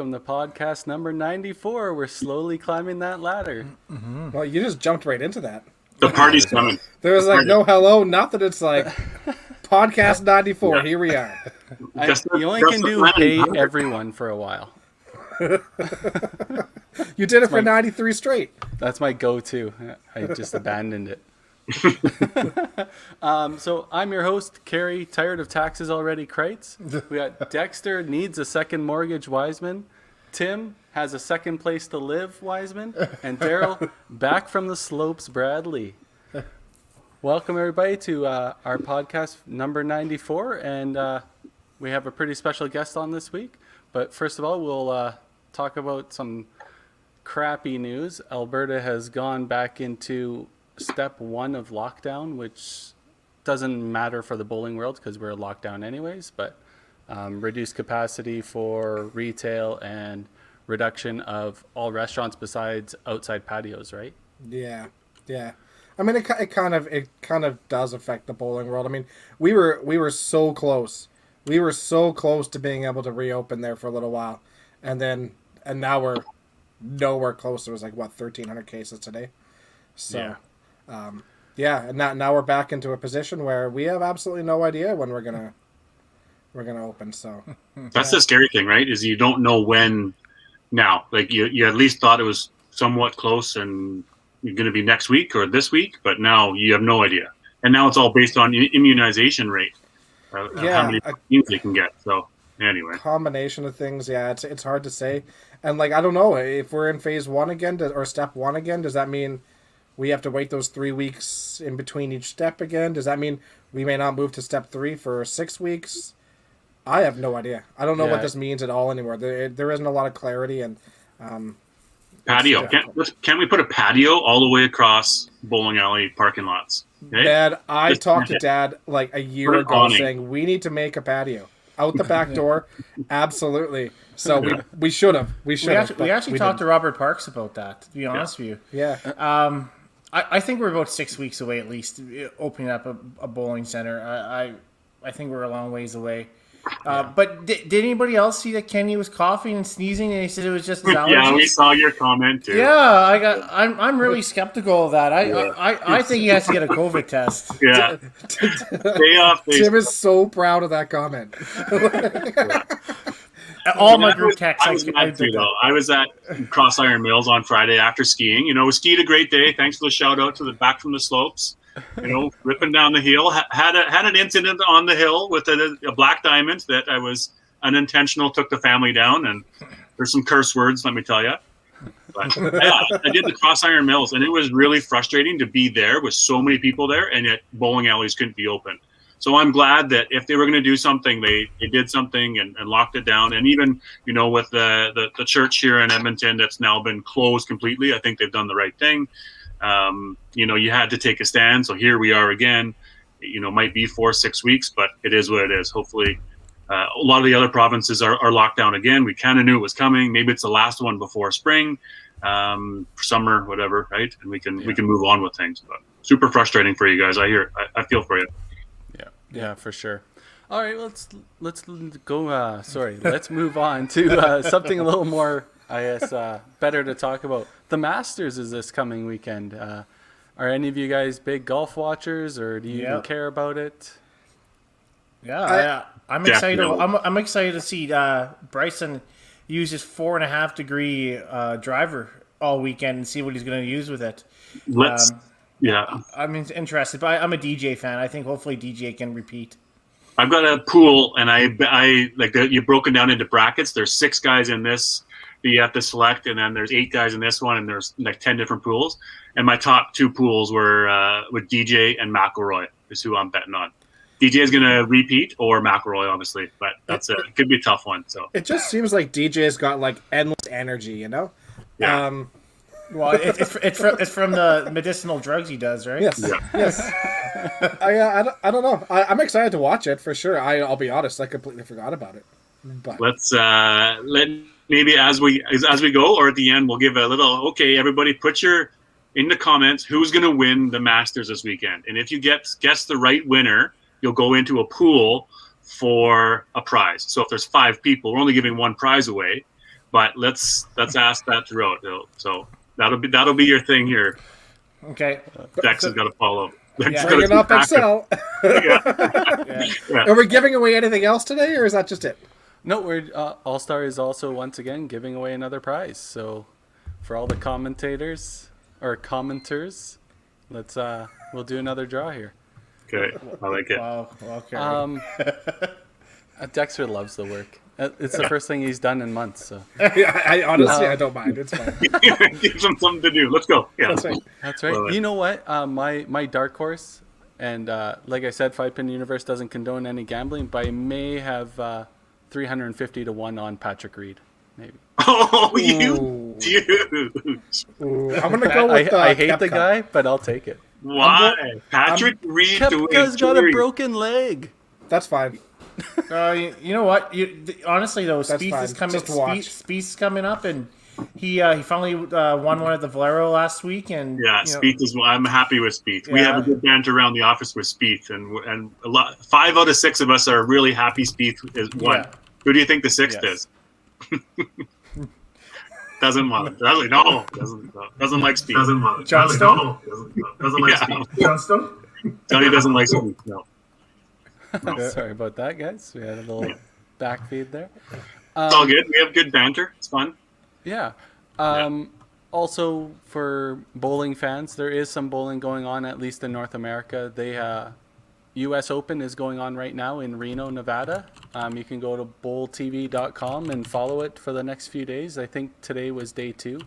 welcome to podcast number 94. We're slowly climbing that ladder. Mm-hmm. Well, you just jumped right into that. The party's coming. There was like no hello, nothing. It's like podcast 94. Yeah. Here we are. You only can do hey everyone for a while. You did it for 93 straight. That's my go-to. I just abandoned it. So I'm your host, Carrie, tired of taxes already, Kreitz. We got Dexter, needs a second mortgage, Wiseman. Tim has a second place to live, Wiseman. And Daryl, back from the slopes, Bradley. Welcome, everybody, to our podcast number 94. And we have a pretty special guest on this week. But first of all, we'll talk about some crappy news. Alberta has gone back into step 1 of lockdown, which doesn't matter for the bowling world because we're locked down anyways, but reduced capacity for retail and reduction of all restaurants besides outside patios, right? Yeah. I mean, it kind of does affect the bowling world. I mean, we were so close. We were so close to being able to reopen there for a little while, and now we're nowhere close. There was like 1,300 cases today. So. Yeah. And now we're back into a position where we have absolutely no idea when we're gonna open. So that's the scary thing, right? Is you don't know when. Now, like you at least thought it was somewhat close and you're going to be next week or this week, but now you have no idea. And now it's all based on immunization rate. How many vaccines they can get. So anyway, combination of things. Yeah, it's hard to say. And I don't know if we're in phase 1 again or step 1 again. Does that mean we have to wait those 3 weeks in between each step again? Does that mean we may not move to step 3 for 6 weeks? I have no idea. I don't know what this means at all anymore. There isn't a lot of clarity. And patio. Can't we put a patio all the way across bowling alley parking lots? Okay? Dad, I talked to Dad a year ago saying we need to make a patio out the back door. Absolutely. So we should have. We actually talked to Robert Parks about that, to be honest with you. Yeah. I think we're about 6 weeks away at least opening up a bowling center. I think we're a long ways away. But did anybody else see that Kenny was coughing and sneezing and he said it was just his allergies? Yeah, we saw your comment too. Yeah, I'm really skeptical of that. I think he has to get a COVID test. Yeah. Tim is so proud of that comment. All my group texts. I was at Cross Iron Mills on Friday after skiing. We skied a great day. Thanks for the shout out to the back from the slopes. Ripping down the hill. Had an incident on the hill with a black diamond that I was unintentional, took the family down, and there's some curse words, let me tell you. But yeah, I did the Cross Iron Mills, and it was really frustrating to be there with so many people there, and yet bowling alleys couldn't be open. So I'm glad that if they were going to do something, they did something and locked it down. And even, with the church here in Edmonton that's now been closed completely, I think they've done the right thing. You had to take a stand. So here we are again. Might be 4-6 weeks, but it is what it is. Hopefully, a lot of the other provinces are locked down again. We kind of knew it was coming. Maybe it's the last one before spring, summer, whatever, right? And we can move on with things. But super frustrating for you guys. I feel for you. Yeah, for sure. All right, let's go. Let's move on to something a little more, I guess, better to talk about. The Masters is this coming weekend. Are any of you guys big golf watchers, or do you even care about it? Yeah, I'm excited. I'm excited to see Bryson use his 4.5 degree driver all weekend and see what he's going to use with it. I'm interested, but I'm a DJ fan. I think hopefully DJ can repeat. I've got a pool, and I like you've broken down into brackets. There's 6 guys in this that you have to select, and then there's 8 guys in this one, and there's 10 different pools. And my top 2 pools were with DJ and McIlroy is who I'm betting on. DJ is going to repeat, or McIlroy, obviously, but it could be a tough one. So it just seems like DJ's got endless energy, Yeah. Well, it's from the medicinal drugs he does, right? Yes. Yeah. Yes. I don't know. I'm excited to watch it for sure. I'll be honest. I completely forgot about it. But let's let maybe as we go, or at the end, we'll give a little. Okay, everybody, put in the comments who's going to win the Masters this weekend, and if you guess the right winner, you'll go into a pool for a prize. So if there's 5 people, we're only giving 1 prize away. but let's ask that throughout. So that'll be your thing here. Okay. Dex has got to follow. Yeah. Bring it up, Excel. Yeah. Are we giving away anything else today, or is that just it? No, we're All Star is also once again giving away another prize. So for all the commentators or commenters, we'll do another draw here. Okay, I like it. Wow. Okay. Dexter loves the work. It's the first thing he's done in months. So I honestly, I don't mind. It's fine. Gives him something to do. Let's go. Yeah, That's right. that's right. Love it. You know what? My dark horse, and like I said, 5-Pin Universe doesn't condone any gambling, but I may have 350 to 1 on Patrick Reed, maybe. Oh, you Ooh. dude! Ooh, I'm gonna go with. I hate the Koepka. guy, but I'll take it. Why? Patrick Reed doing Koepka's got a three. broken leg. That's fine. You know what? Honestly though, That's fine. Just watch. Spieth's coming up, and he finally won one at the Valero last week, and Yeah, Spieth is. I'm happy with Spieth. We Yeah. have a good banter around the office with Spieth, and a lot. 5 out of 6 of us are really happy Spieth is one. Yeah. Who do you think the 6th Yes. is? Doesn't want. Doesn't no. Doesn't like Spieth. Doesn't want. Johnstone? Doesn't like Spieth. Johnstone. Johnny doesn't like Spieth. No. Sorry about that, guys. We had a little back feed there. It's all good. We have good banter. It's fun. Yeah. Also, for bowling fans, there is some bowling going on, at least in North America. U.S. Open is going on right now in Reno, Nevada. You can go to bowltv.com and follow it for the next few days. I think today was day 2.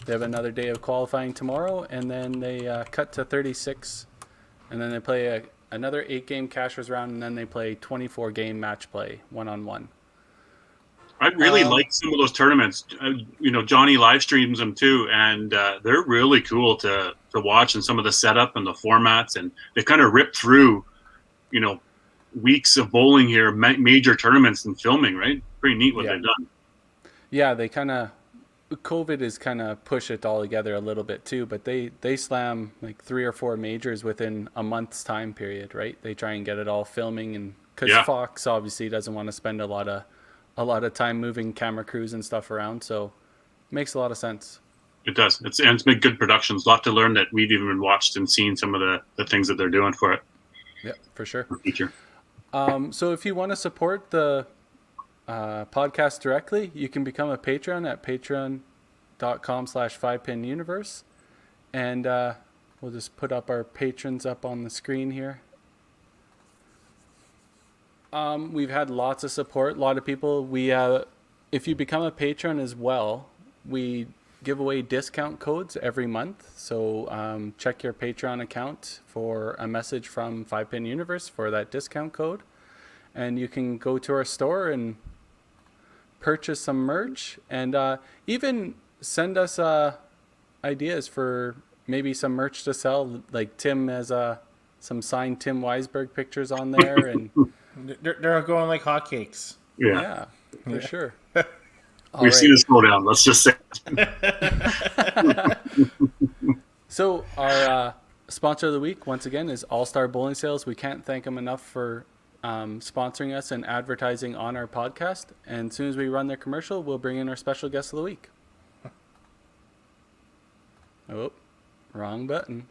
They have another day of qualifying tomorrow, and then they cut to 36, and then they play another 8-game cashers round, and then they play 24-game match play, one-on-one. I really like some of those tournaments. Johnny live streams them too, and they're really cool to watch. And some of the setup and the formats, and they kind of rip through, weeks of bowling here, major tournaments and filming. Right, pretty neat what they've done. Yeah, they COVID has kind of pushed it all together a little bit too, but they slam like 3 or 4 majors within a month's time period, right? They try and get it all filming, and because Fox obviously doesn't want to spend a lot of time moving camera crews and stuff around, so it makes a lot of sense. It does. It's made good productions. A lot to learn that we've even watched and seen some of the things that they're doing for it. Yeah, for sure. For feature. So if you want to support the podcast directly, you can become a patron at patreon.com/5pinuniverse, and we'll just put up our patrons up on the screen here. We've had lots of support, a lot of people. If you become a patron as well, we give away discount codes every month, so check your Patreon account for a message from 5-Pin Universe for that discount code, and you can go to our store and purchase some merch, and even send us ideas for maybe some merch to sell. Like Tim has some signed Tim Weisberg pictures on there, and they're going like hotcakes. yeah, for sure. We've seen a slowdown. Let's just say. So our sponsor of the week, once again, is All Star Bowling Sales. We can't thank them enough for sponsoring us and advertising on our podcast. And as soon as we run their commercial, we'll bring in our special guest of the week. Oh, wrong button.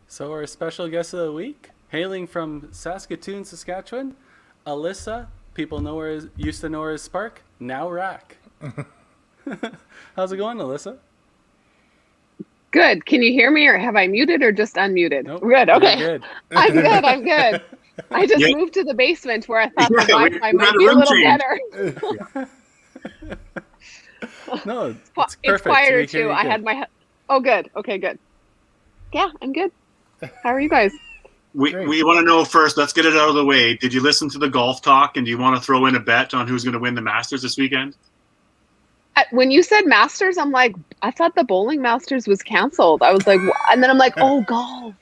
So our special guest of the week, hailing from Saskatoon, Saskatchewan, Alysa. People used to know her as Spark, now Rak. How's it going, Alysa? Good. Can you hear me, or have I muted or just unmuted? Nope, Good. Okay. you're good. I'm good. I'm good. I just moved to the basement where I thought the Wi-Fi might be a little better. No, it's It's perfect. quieter We hear too. you I good. had my. Oh, good. Okay, good. Yeah, I'm good. How are you guys? We want to know first. Let's get it out of the way. Did you listen to the golf talk, and do you want to throw in a bet on who's going to win the Masters this weekend? When you said Masters, I'm like, I thought the bowling Masters was canceled. I was like, and then I'm like, oh, golf.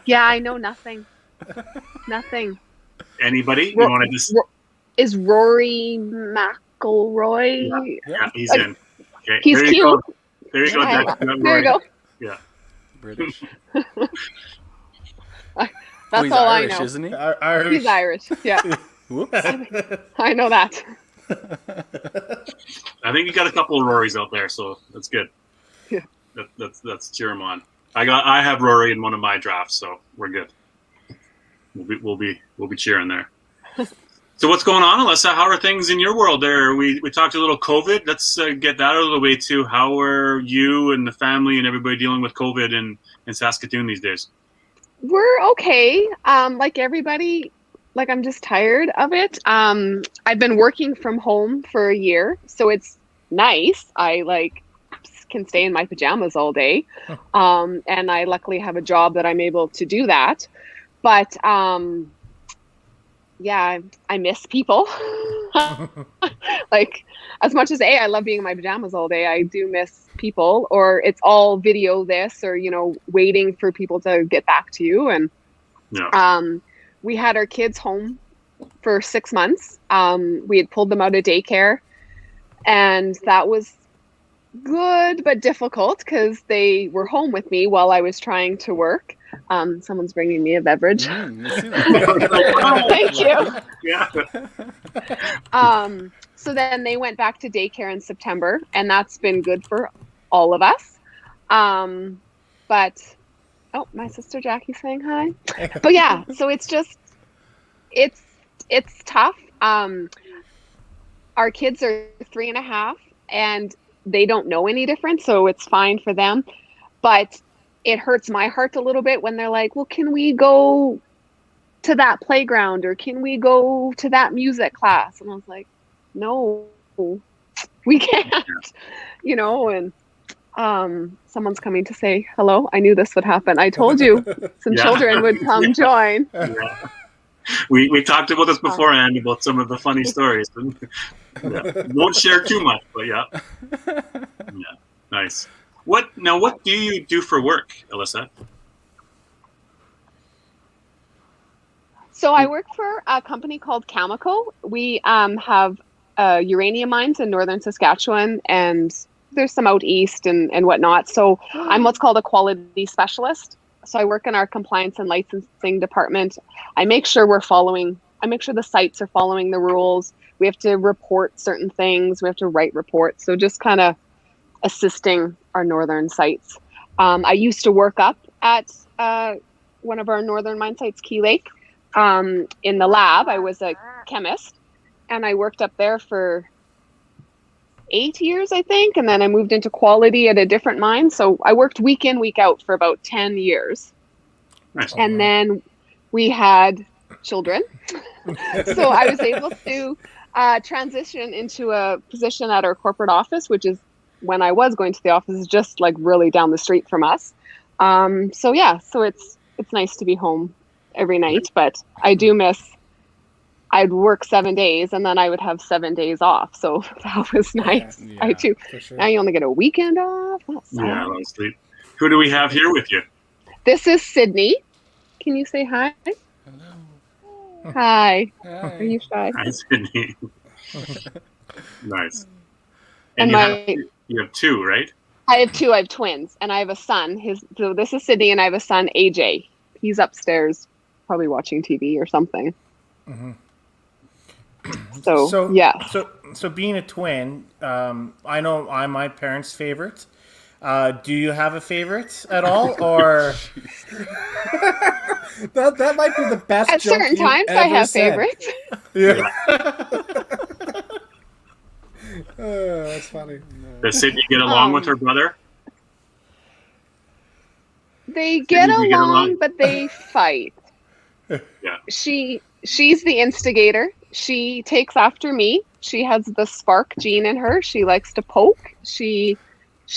Yeah, I know nothing. Nothing. Anybody? You want to just? Is Rory McIlroy? Yeah, he's in. Okay, he's there you cute. go. There you go. Yeah, there you go. Yeah. British. That's he's all Irish, I know. isn't he? Irish. He's Irish. Yeah, Whoops. I know that. I think you got a couple of Rorys out there, so that's good. Yeah. Let's cheer him on. I have Rory in one of my drafts, so we're good. We'll be cheering there. So what's going on, Alyssa? How are things in your world there? We talked a little COVID. Let's get that out of the way too. How are you and the family and everybody dealing with COVID in Saskatoon these days? We're okay. Like everybody, like I'm just tired of it. I've been working from home for a year, so it's nice. I can stay in my pajamas all day. And I luckily have a job that I'm able to do that. But yeah, I miss people. Like, as much as I love being in my pajamas all day, I do miss people, or it's all video this, or, waiting for people to get back to you. And we had our kids home for 6 months. We had pulled them out of daycare, and that was good but difficult because they were home with me while I was trying to work. Someone's bringing me a beverage. Thank you. Yeah. So then they went back to daycare in September, and that's been good for all of us. But my sister Jackie's saying hi. But yeah, so it's just it's tough. Our kids are 3.5, and they don't know any different, so it's fine for them. But it hurts my heart a little bit when they're like, well, can we go to that playground, or can we go to that music class? And I was like, no, we can't, and someone's coming to say hello. I knew this would happen. I told you some children would come join. Yeah. We talked about this beforehand, about some of the funny stories. Won't share too much, but yeah. Nice. What do you do for work, Alyssa? So I work for a company called Cameco. We have uranium mines in northern Saskatchewan, and there's some out east and whatnot. So I'm what's called a quality specialist. So I work in our compliance and licensing department. I make sure the sites are following the rules. We have to report certain things. We have to write reports. So just kind of assisting our northern sites. I used to work up at one of our northern mine sites, Key Lake, in the lab. I was a chemist, and I worked up there for 8 years, I think, and then I moved into quality at a different mine. So I worked week in, week out for about 10 years. Nice. And then we had children. So I was able to transition into a position at our corporate office, which is, when I was going to the office, is just like really down the street from us. So it's nice to be home every night, but I do miss, I'd work 7 days and then I would have 7 days off. So that was nice. Yeah, I too. Sure. Now you only get a weekend off. Yeah, honestly. Who do we have here with you? This is Sydney. Can you say hi? Hello. Hi. Hi. Are you shy? Hi, Sydney. Nice. And you have two, right? I have two. I have twins, and I have a son. So this is Sydney, and I have a son, AJ. He's upstairs, probably watching TV or something. Mm-hmm. So yeah. So being a twin, I know I'm my parents' favorite. Do you have a favorite at all, or that might be the best. At joke certain you've times, I ever have said. favorites. yeah? That's funny. Does Sydney get along with her brother? They get you get along, along? but they fight. Yeah. She's the instigator. She takes after me. She has the spark gene in her. She likes to poke. She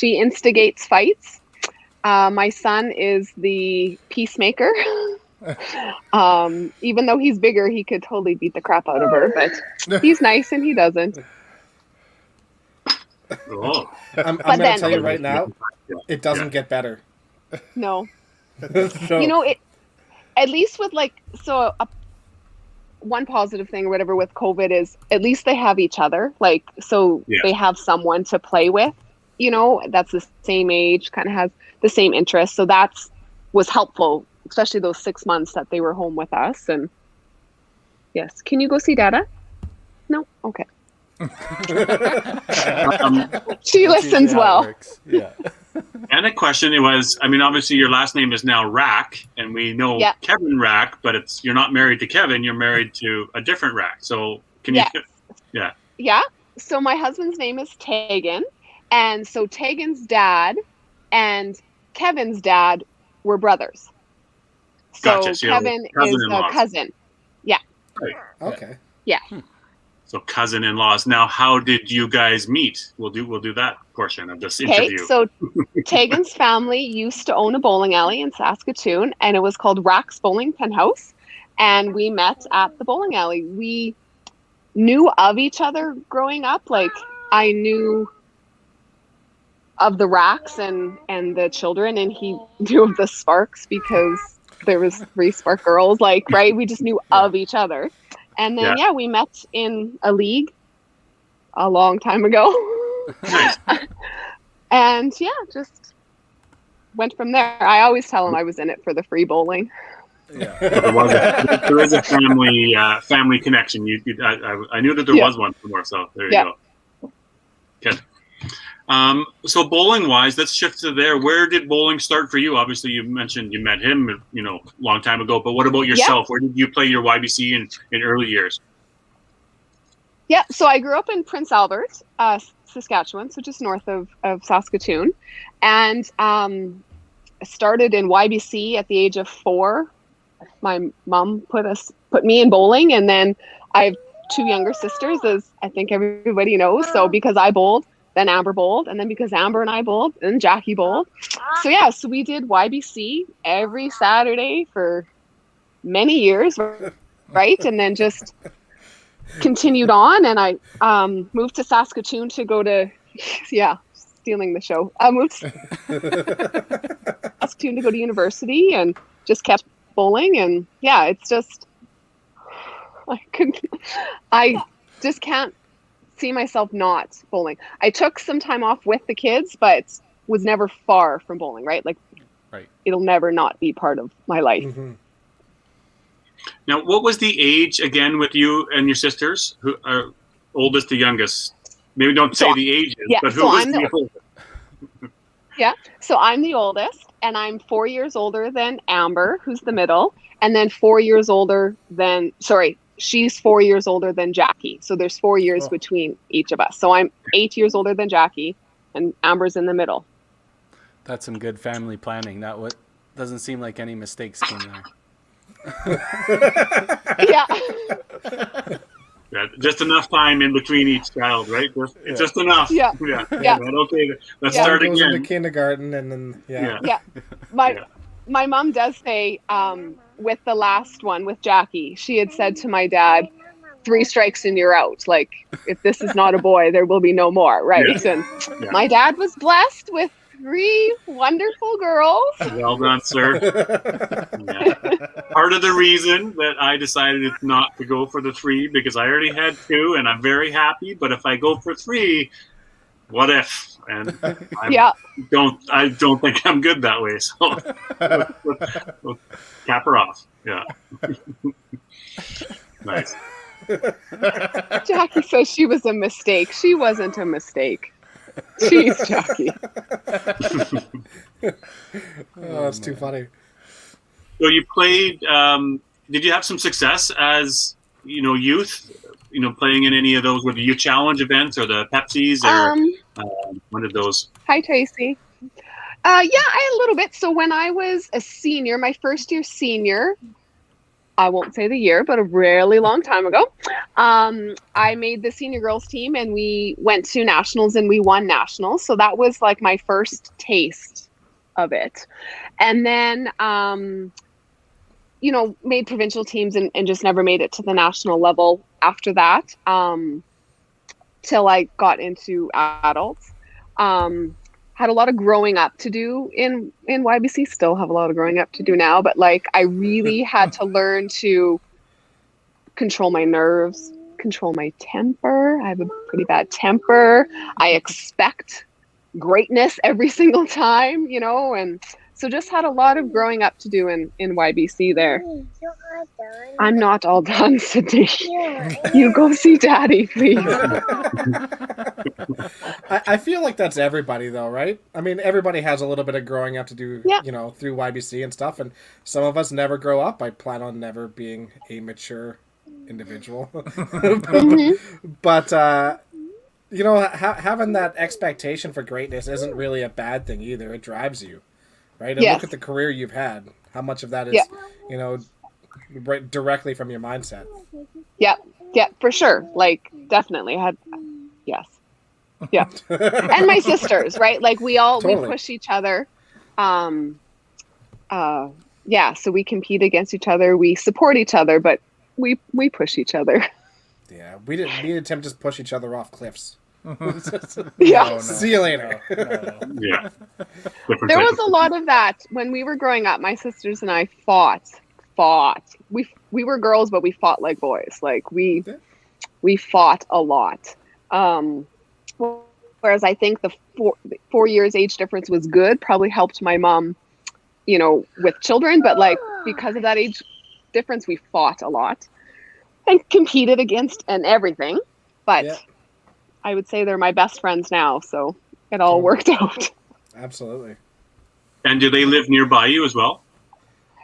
instigates fights. My son is the peacemaker. Even though he's bigger, he could totally beat the crap out of her, but he's nice and he doesn't. Oh. I'm going to tell you right now, it doesn't get better. No. So, You know, it at least with one positive thing or whatever with COVID is at least they have each other. Like, so they have someone to play with, you know, that's the same age, kind of has the same interests. So was helpful, especially those 6 months that they were home with us. And yes. Can you go see Dada? No? Okay. She listens well. Yeah. And a question was, I mean, obviously your last name is now Rak, and we know Kevin Rak, but you're not married to Kevin, you're married to a different Rak. So can you? Yeah. Yeah. So my husband's name is Tegan, and so Tegan's dad and Kevin's dad were brothers. So gotcha. So Kevin is a cousin. Yeah. Right. Okay. Yeah. So cousin-in-laws. Now, how did you guys meet? We'll do that portion of this interview. Okay, so Tegan's family used to own a bowling alley in Saskatoon, and it was called Rak's Bowling Penthouse. And we met at the bowling alley. We knew of each other growing up. Like, I knew of the Raks and the children, and he knew of the Sparks because there was 3 Spark girls. Like, right? We just knew of each other. And then, we met in a league a long time ago. Nice. And, just went from there. I always tell him I was in it for the free bowling. Yeah. There is a family connection. I knew that there was one somewhere, so there you go. Good. So bowling-wise, let's shift to there. Where did bowling start for you? Obviously, you mentioned you met him, you know, a long time ago. But what about yourself? Where did you play your YBC in early years? Yeah, so I grew up in Prince Albert, Saskatchewan, so just north of Saskatoon, and I started in YBC at the age of 4. My mom put me in bowling, and then I have 2 younger sisters, as I think everybody knows. So because I bowled, then Amber bowled, and then because Amber and I bowled, then Jackie bowled. So we did YBC every Saturday for many years, right? And then just continued on, and I moved to Saskatoon to go to, stealing the show. I moved to Saskatoon to go to university and just kept bowling, and it's just, I just can't see myself not bowling. I took some time off with the kids, but was never far from bowling, right? Like, it'll never not be part of my life. Mm-hmm. Now, what was the age again with you and your sisters? Who are oldest to youngest? Maybe don't say the ages, but who was the oldest? So I'm the oldest, and I'm 4 years older than Amber, who's the middle, and then 4 years older than, she's 4 years older than Jackie. So there's 4 years between each of us. So I'm 8 years older than Jackie, and Amber's in the middle. That's some good family planning. Doesn't seem like any mistakes came there. Just enough time in between each child, right? Just enough. Okay, let's start goes again. Into kindergarten, and then My mom does say, with the last one with Jackie, she had said to my dad, 3 strikes and you're out. Like, if this is not a boy, there will be no more, right? And my dad was blessed with 3 wonderful girls. Well done, sir. Part of the reason that I decided not to go for the 3, because I already had 2 and I'm very happy, but if I go for 3, what if? And I don't think I'm good that way. So we'll cap her off. Yeah. Nice. Jackie says she was a mistake. She wasn't a mistake. Jeez, Jackie. That's too funny. So you played, did you have some success as, youth, playing in any of those, were the youth challenge events or the Pepsis or one of those? Hi, Tracy. I a little bit. So when I was a senior, my first year senior, I won't say the year, but a really long time ago, I made the senior girls team, and we went to nationals and we won nationals. So that was like my first taste of it. And then made provincial teams and just never made it to the national level after that, till I got into adults. Had a lot of growing up to do in YBC, still have a lot of growing up to do now, but like I really had to learn to control my nerves, control my temper. I have a pretty bad temper. I expect greatness every single time, and so just had a lot of growing up to do in YBC there. I'm not all done, Sydney. You go see Daddy, please. I feel like that's everybody, though, right? I mean, everybody has a little bit of growing up to do, through YBC and stuff, and some of us never grow up. I plan on never being a mature individual. But, having that expectation for greatness isn't really a bad thing either. It drives you, right? And look at the career you've had. How much of that is, right directly from your mindset. Yeah, for sure. Like, definitely had, yes. Yeah. And my sisters, right? Like we push each other. So we compete against each other. We support each other, but we push each other. Yeah. Me and Tim just push each other off cliffs. Yeah. No. See you later. Yeah. There was a lot of that when we were growing up. My sisters and I fought. We were girls, but we fought like boys. Like we fought a lot. Whereas I think the 4 years age difference was good, probably helped my mom, with children. But like because of that age difference, we fought a lot and competed against and everything. But I would say they're my best friends now, so it all worked out. Absolutely. And do they live nearby you as well?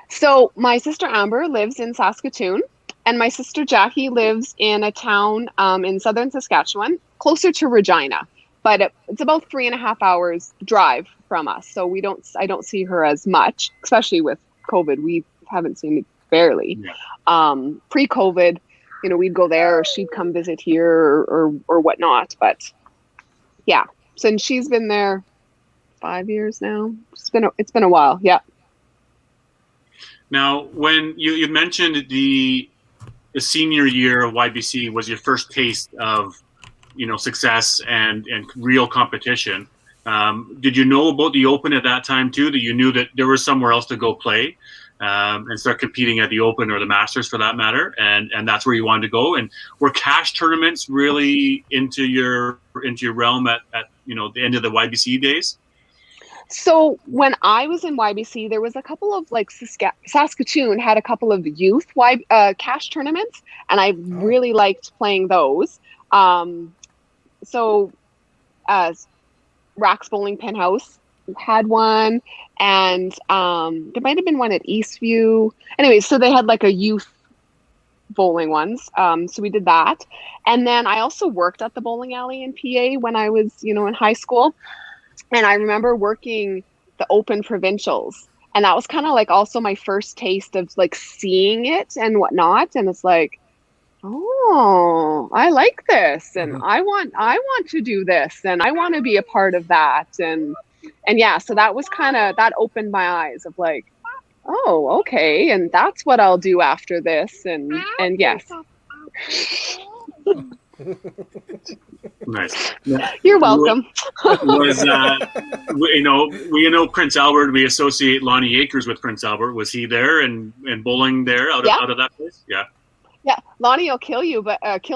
So my sister Amber lives in Saskatoon, and my sister Jackie lives in a town in southern Saskatchewan, closer to Regina. But it's about 3.5 hours drive from us, so I don't see her as much, especially with COVID. We haven't seen it barely. Yeah. Pre-COVID, we'd go there, or she'd come visit here, or whatnot. But yeah, since she's been there 5 years now, it's been a while. Yeah. Now, when you mentioned the senior year of YBC was your first taste of success and real competition. Did you know about the Open at that time too? That you knew that there was somewhere else to go play and start competing at the Open or the Masters for that matter, and that's where you wanted to go? And were cash tournaments really into your realm at the end of the YBC days? So when I was in YBC, there was a couple of Saskatoon had a couple of youth cash tournaments, and I really liked playing those. So Rak's Bowling Pin House had one, and there might have been one at Eastview. Anyway, so they had like a youth bowling ones. So we did that. And then I also worked at the bowling alley in PA when I was, in high school. And I remember working the Open Provincials. And that was kind of like also my first taste of like seeing it and whatnot. And it's like, oh, I like this, and I want to do this, and I want to be a part of that, and yeah, so that was that opened my eyes of like, oh, okay, and that's what I'll do after this, and yes. Nice. You're welcome. Was we know Prince Albert? We associate Lonnie Akers with Prince Albert. Was he there and bowling there out of that place? Yeah. Yeah, Lonnie will kill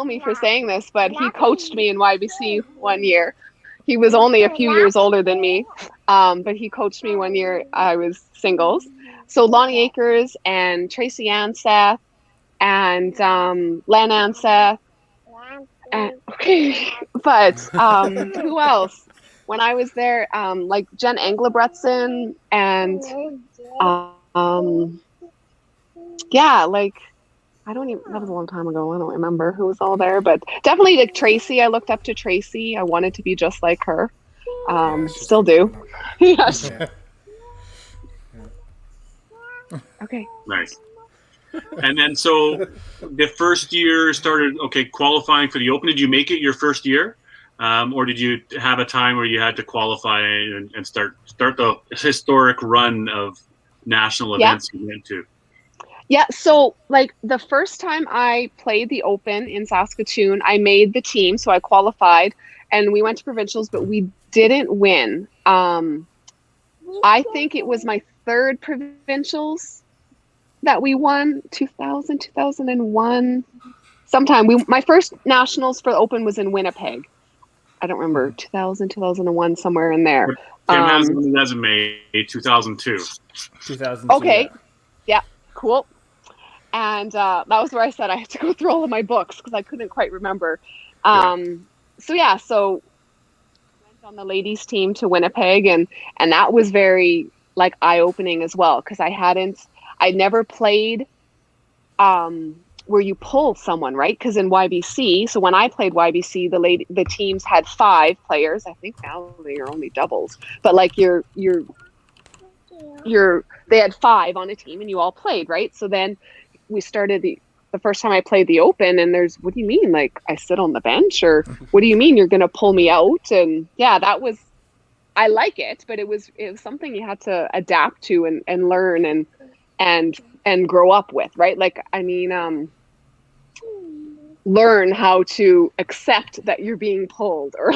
me for saying this, but he coached me in YBC one year. He was only a few years older than me, but he coached me one year. I was singles. So Lonnie Akers and Tracy Anseth and Len Anseth. Okay, but who else? When I was there, like Jen Englebretson and I don't even, that was a long time ago. I don't remember who was all there, but definitely like Tracy. I looked up to Tracy. I wanted to be just like her. Still do. Yes. Okay. Nice. And then, so the first year started, qualifying for the Open. Did you make it your first year? Or did you have a time where you had to qualify and start the historic run of national events you went to? Yeah, so like the first time I played the Open in Saskatoon, I made the team, so I qualified and we went to provincials, but we didn't win. I think it was my third provincials that we won, 2000, 2001. Sometime my first nationals for the Open was in Winnipeg. I don't remember, 2000, 2001, somewhere in there. Tim has on his resume 2002. 2002. Okay. Yeah, cool. And that was where I said I had to go through all of my books because I couldn't quite remember. So went on the ladies team to Winnipeg, and that was very like eye-opening as well because I'd never played where you pull someone, right? Because in YBC, so when I played YBC, the teams had 5 players. I think now they are only doubles, but like they had 5 on a team and you all played, right? So then we started the first time I played the Open, and what do you mean? Like I sit on the bench, or what do you mean you're going to pull me out? And yeah, I like it, but it was something you had to adapt to and learn and grow up with, right? Like, I mean, learn how to accept that you're being pulled, or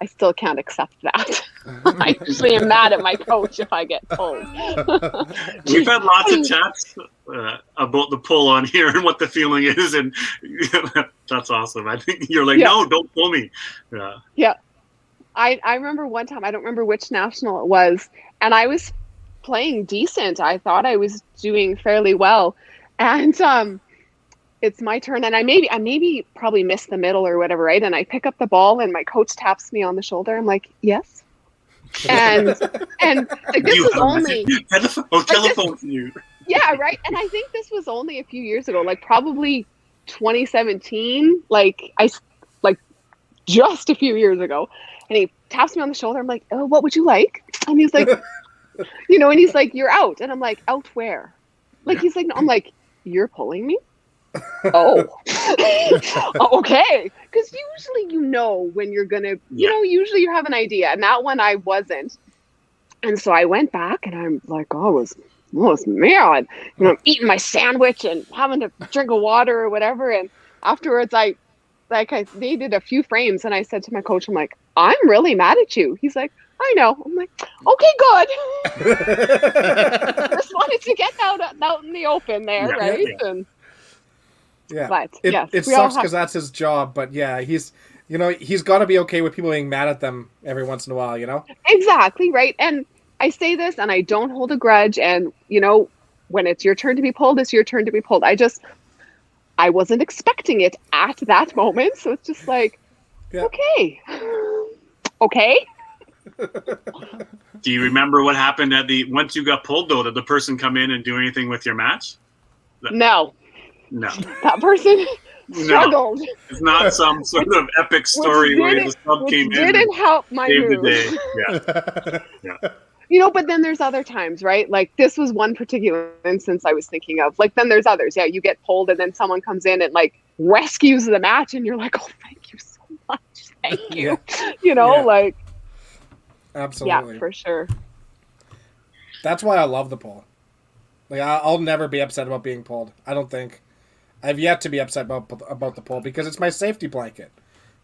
I still can't accept that. I usually am mad at my coach if I get pulled. We've had lots of chats about the pull on here and what the feeling is, and that's awesome. I think you're like, no, don't pull me. Yeah. I remember one time, I don't remember which national it was, and I was playing decent. I thought I was doing fairly well, and it's my turn, and I maybe probably missed the middle or whatever, right? And I pick up the ball, and my coach taps me on the shoulder. I'm like, yes, and like this was only telephone to you. Yeah, right. And I think this was only a few years ago, like probably 2017, like just a few years ago. And he taps me on the shoulder. I'm like, oh, what would you like? And he's like, and he's like, you're out. And I'm like, out where? Like, he's like, no. I'm like, you're pulling me? Oh, okay. Because usually when you're going to, usually you have an idea. And that one I wasn't. And so I went back and I'm like, oh, it was mad. I'm eating my sandwich and having a drink of water or whatever. And afterwards I needed a few frames, and I said to my coach, I'm like, I'm really mad at you. He's like, I know. I'm like, okay, good. Just wanted to get out in the open there, right? Yeah. And but yes, it sucks because that's his job. But yeah, he's got to be okay with people being mad at them every once in a while. Exactly, right. And I say this, and I don't hold a grudge. And when it's your turn to be pulled, it's your turn to be pulled. I wasn't expecting it at that moment, so it's just like, okay. Do you remember what happened once you got pulled though? Did the person come in and do anything with your match? No. That person struggled. No. It's not some sort of epic story where the sub came in. Didn't help my saved move. the day. Yeah. But then there's other times, right? Like this was one particular instance I was thinking of. Like then there's others. Yeah, you get pulled and then someone comes in and like rescues the match and you're like, oh, thank you so much. Thank you. Like. Absolutely. Yeah, for sure. That's why I love the pull. Like I'll never be upset about being pulled. I don't think. I've yet to be upset about the pull because it's my safety blanket.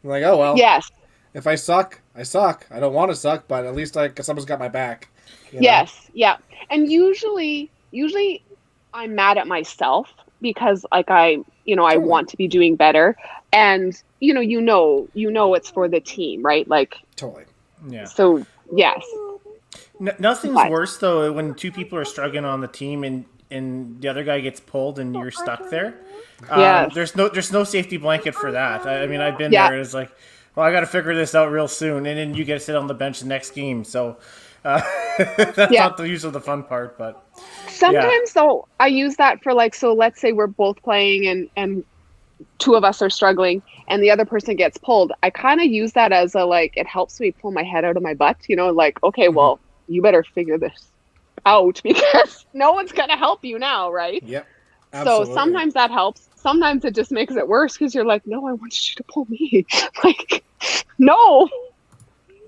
I'm like, oh well. Yes. If I suck, I suck. I don't want to suck, but at least someone's got my back. Yes, yeah. And usually I'm mad at myself because like I want to be doing better, and it's for the team, right? Like totally. Yeah. So yes. Nothing's worse though when two people are struggling on the team and the other guy gets pulled and you're stuck there. Yes. There's no safety blanket for that. I mean, I've been there, and it's like, well, I got to figure this out real soon, and then you get to sit on the bench the next game. So that's not usually the fun part, but sometimes though I use that for like, so let's say we're both playing and two of us are struggling and the other person gets pulled. I kind of use that as it helps me pull my head out of my butt, like, okay, well, you better figure this out because no one's going to help you now, right? Yep. Absolutely. So sometimes that helps. Sometimes it just makes it worse because you're like, no, I wanted you to pull me. Like, no.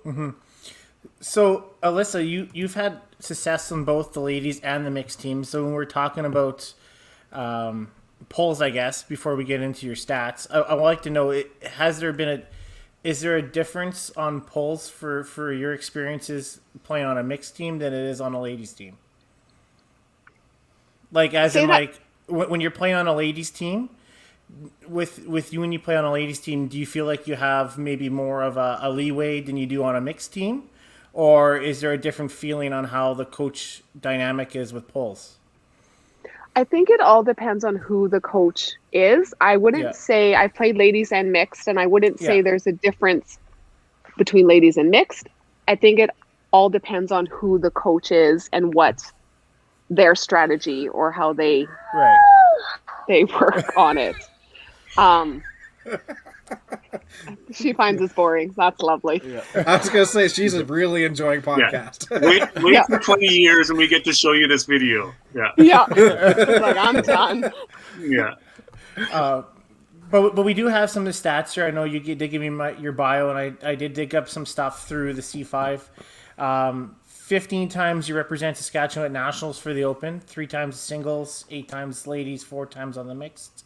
Mm-hmm. So, Alysa, you've had success on both the ladies and the mixed teams. So when we're talking about polls, I guess, before we get into your stats. I would like to know, is there a difference on polls for your experiences playing on a mixed team than it is on a ladies team? Like, as in, like, when you're playing on a ladies team, with you when you play on a ladies team, do you feel like you have maybe more of a leeway than you do on a mixed team? Or is there a different feeling on how the coach dynamic is with polls? I think it all depends on who the coach is. I wouldn't say I've played ladies and mixed, and I wouldn't say there's a difference between ladies and mixed. I think it all depends on who the coach is and what their strategy or how they work on it. She finds this boring. That's lovely. Yeah. I was going to say, she's really enjoying podcast. Yeah. Wait for 20 years and we get to show you this video. Yeah. Yeah. Like, I'm done. Yeah. But we do have some of the stats here. I know you did give me your bio, and I did dig up some stuff through the C5. 15 times you represent Saskatchewan at Nationals for the Open, 3 times singles, 8 times ladies, 4 times on the mixed.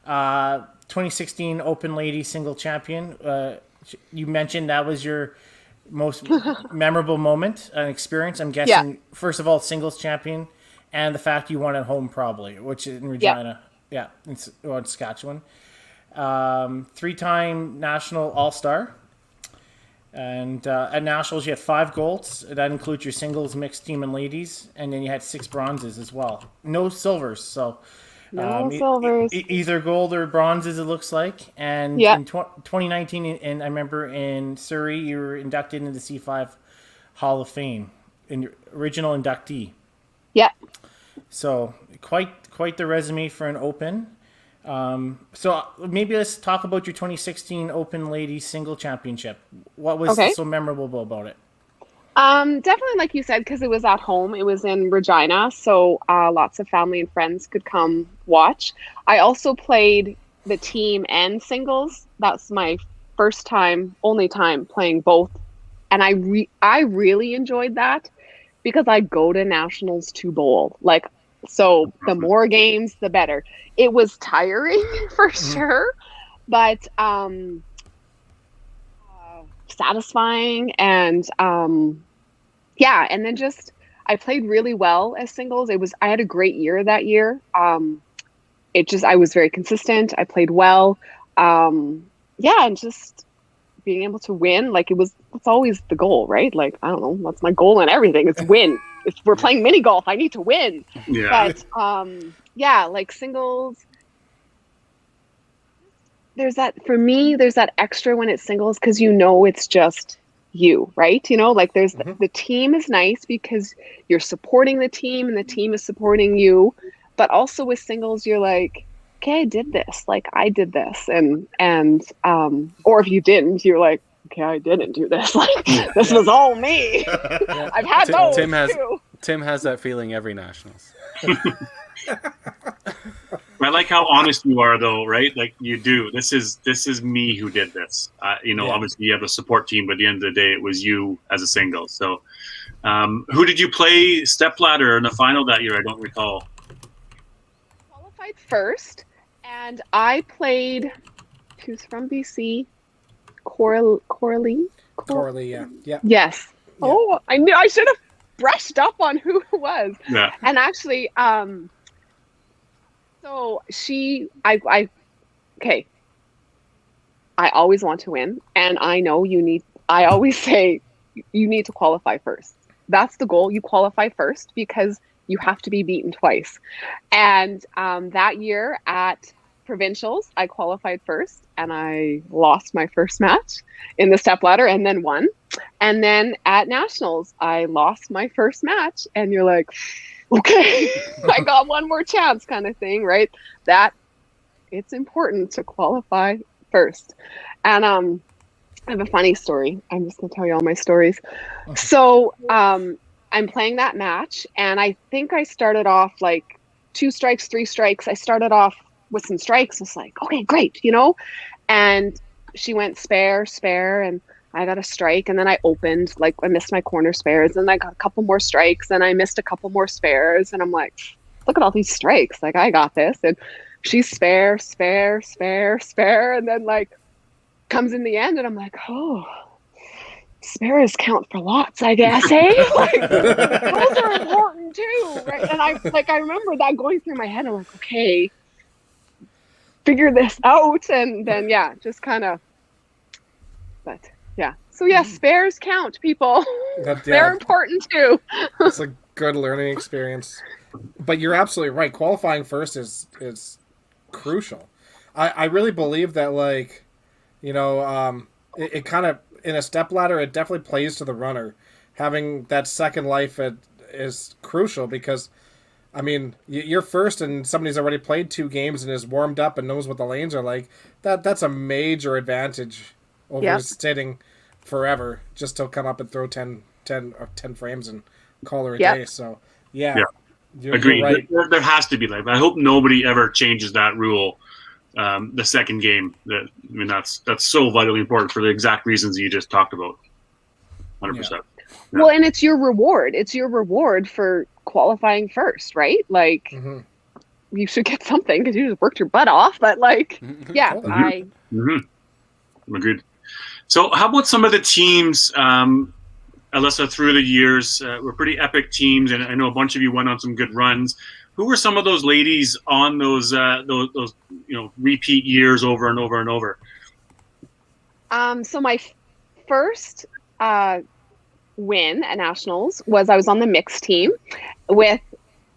2016 Open Ladies Single Champion. You mentioned that was your most memorable moment and experience. I'm guessing, first of all, singles champion, and the fact you won at home probably, which is in Regina. Yeah, in Saskatchewan. 3-time national all-star. And at Nationals, you had 5 golds. That includes your singles, mixed team, and ladies. And then you had 6 bronzes as well. No silvers, so... No silvers. Either gold or bronzes, it looks like. And in 2019, and I remember in Surrey, you were inducted into the C5 Hall of Fame, in your original inductee. Yeah. So quite the resume for an Open. So maybe let's talk about your 2016 Open Ladies Single Championship. What was so memorable about it? Definitely, like you said, because it was at home. It was in Regina, so lots of family and friends could come watch. I also played the team and singles. That's my only time playing both, and I really enjoyed that because I go to nationals to bowl. Like, so the more games, the better. It was tiring for sure, but satisfying and. And then I played really well as singles. I had a great year that year. I was very consistent. I played well. And just being able to win, like that's always the goal, right? Like, I don't know, that's my goal in everything. It's win. If we're playing mini golf, I need to win. Yeah. But like singles, there's that extra when it's singles, because it's just you, right? Like there's the team is nice because you're supporting the team and the team is supporting you, but also with singles you're like, okay, I did this, and or if you didn't, you're like, okay, I didn't do this, like this was all me. I've had those too. Tim has that feeling every nationals. I like how honest you are, though, right? Like you do. This is me who did this. Obviously you have a support team, but at the end of the day, it was you as a single. So, who did you play stepladder in the final that year? I don't recall. Qualified first, and I played. Who's from BC? Coralie, yeah. Yes. Yeah. Oh, I knew. I should have brushed up on who it was. Yeah. And actually, so I always want to win, and I know I always say you need to qualify first. That's the goal. You qualify first because you have to be beaten twice. And that year at provincials, I qualified first, and I lost my first match in the stepladder and then won. And then at nationals, I lost my first match, and you're like, okay, I got one more chance, kind of thing, right? That it's important to qualify first. And I have a funny story. I'm just gonna tell you all my stories. So I'm playing that match, and I think I started off like 2 strikes, 3 strikes. I started off with some strikes. I was like, okay, great, and she went spare, and I got a strike, and then I opened, like I missed my corner spares, and I got a couple more strikes, and I missed a couple more spares, and I'm like, look at all these strikes. Like, I got this. And she's spare, spare, spare, spare. And then, like, comes in the end, and I'm like, oh, spares count for lots, I guess, eh? Like, those are important too, right? And I remember that going through my head. I'm like, okay, figure this out. And then, yeah, just kind of, but yeah. So yeah, spares count, people. They're important too. It's a good learning experience. But you're absolutely right. Qualifying first is crucial. I really believe that, like, you know, it kind of, in a stepladder, it definitely plays to the runner. Having that second life is crucial because, I mean, you're first and somebody's already played 2 games and is warmed up and knows what the lanes are like. That's a major advantage over sitting forever just to come up and throw 10 frames and call her a day. So, yeah. Agreed. Right. There has to be, like, I hope nobody ever changes that rule. The second game, that's so vitally important for the exact reasons you just talked about. 100%. Yeah. Well, and it's your reward. It's your reward for qualifying first, right? Like, you should get something because you just worked your butt off. But, like, yeah, Agreed. So, how about some of the teams, Alyssa, through the years? Were pretty epic teams, and I know a bunch of you went on some good runs. Who were some of those ladies on those repeat years over and over and over? So my first win at nationals was I was on the mixed team with,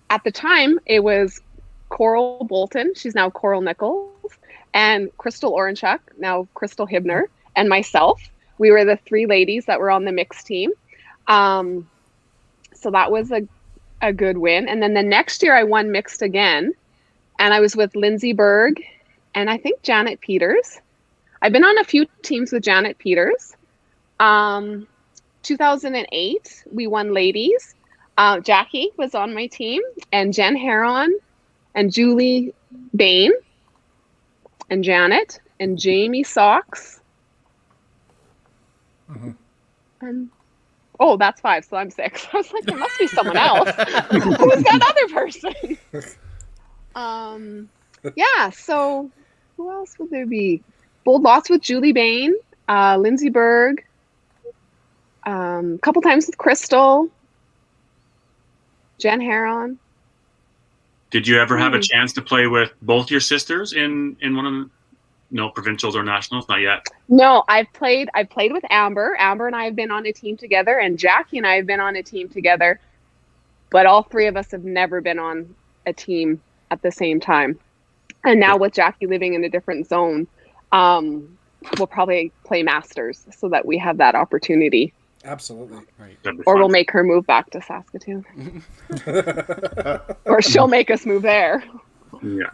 at the time, it was Coral Bolton. She's now Coral Nichols, and Crystal Oranchuk, now Crystal Hibner, and myself. We were the 3 ladies that were on the mixed team. So that was a good win. And then the next year I won mixed again, and I was with Lindsay Berg and I think Janet Peters. I've been on a few teams with Janet Peters. 2008 we won ladies. Jackie was on my team, and Jen Heron and Julie Bain and Janet and Jamie Socks. And oh, that's 5, so I'm 6. I was like, there must be someone else. Who's that other person? Yeah, so who else would there be? Bowled lots with Julie Bain, Lindsay Berg, a couple times with Crystal, Jen Heron. Did you ever have a chance to play with both your sisters in one of the provincials or nationals? Not yet. No, I've played with Amber. Amber and I have been on a team together, and Jackie and I have been on a team together. But all 3 of us have never been on a team at the same time. And now with Jackie living in a different zone, we'll probably play Masters so that we have that opportunity. Absolutely. Right. Or we'll make her move back to Saskatoon. Or she'll make us move there. Yeah.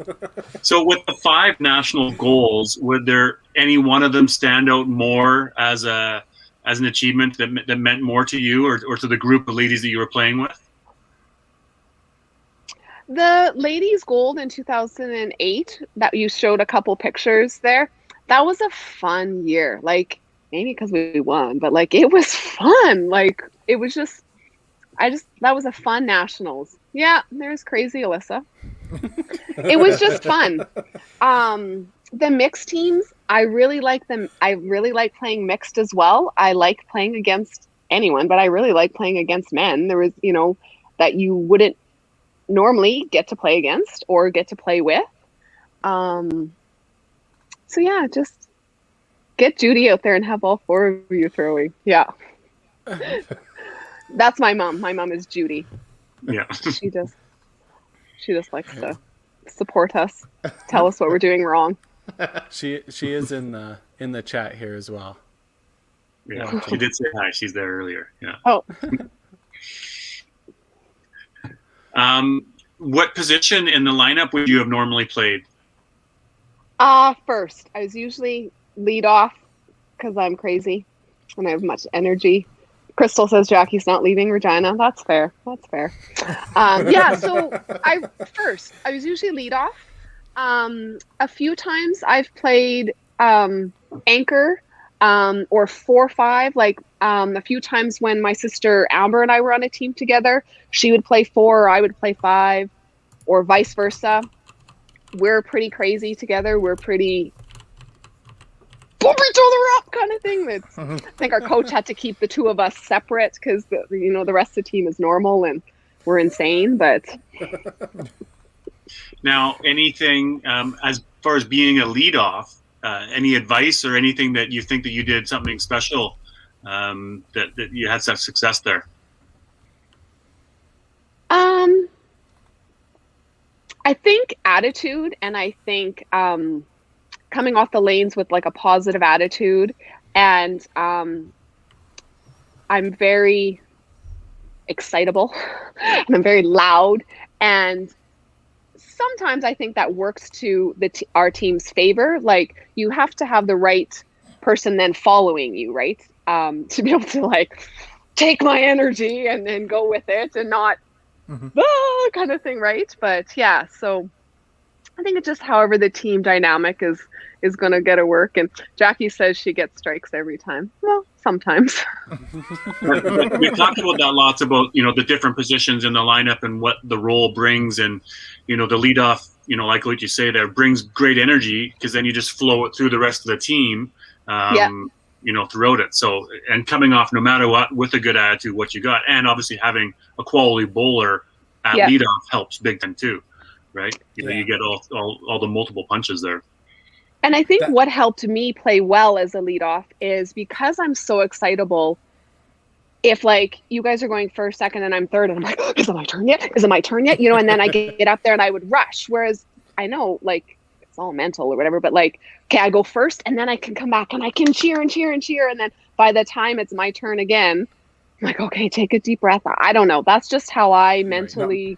So with the 5 national goals, would there any one of them stand out more as an achievement that meant more to you or to the group of ladies that you were playing with? The ladies' gold in 2008 that you showed a couple pictures there, that was a fun year. Like, maybe because we won, but like, it was fun. Like, it was just, that was a fun nationals. Yeah, there's crazy Alyssa. It was just fun. The mixed teams, I really like them. I really like playing mixed as well. I like playing against anyone, but I really like playing against men. There was, that you wouldn't normally get to play against or get to play with. So yeah, just get Judy out there and have all 4 of you throwing. Yeah. That's my mom. My mom is Judy. Yeah. She just likes to support us, tell us what we're doing wrong. She is in the chat here as well. Yeah, she did say hi. She's there earlier. Yeah. Oh. What position in the lineup would you have normally played? First. I was usually lead off because I'm crazy and I have much energy. Crystal says Jackie's not leaving Regina. That's fair. Yeah, so I was usually lead off. A few times I've played anchor or 4-5. Like a few times when my sister Amber and I were on a team together, she would play 4 or I would play 5. or vice versa. We're pretty crazy together. We're pretty pump each other up kind of thing. I think our coach had to keep the two of us separate because the rest of the team is normal and we're insane. But now, anything as far as being a leadoff, any advice or anything that you think that you did something special that you had such success there? I think attitude, and I think coming off the lanes with like a positive attitude, and I'm very excitable and I'm very loud, and sometimes I think that works to our team's favor. Like you have to have the right person then following you, right? To be able to like take my energy and then go with it and not kind of thing, right? But yeah, so I think it's just however the team dynamic is going to get to work. And Jackie says she gets strikes every time. Well, sometimes. We talked about that lots about, the different positions in the lineup and what the role brings. And, the leadoff, like what you say there, brings great energy because then you just flow it through the rest of the team, throughout it. So, and coming off no matter what with a good attitude, what you got. And obviously having a quality bowler at leadoff helps big time too, right? You get all the multiple punches there. And I think what helped me play well as a leadoff is because I'm so excitable. If like you guys are going first, second, and I'm third, and I'm like, is it my turn yet? Is it my turn yet? And then I get up there and I would rush. Whereas I know like it's all mental or whatever, but like, okay, I go first and then I can come back and I can cheer and cheer and cheer. And then by the time it's my turn again, I'm like, okay, take a deep breath. I don't know. That's just how I mentally.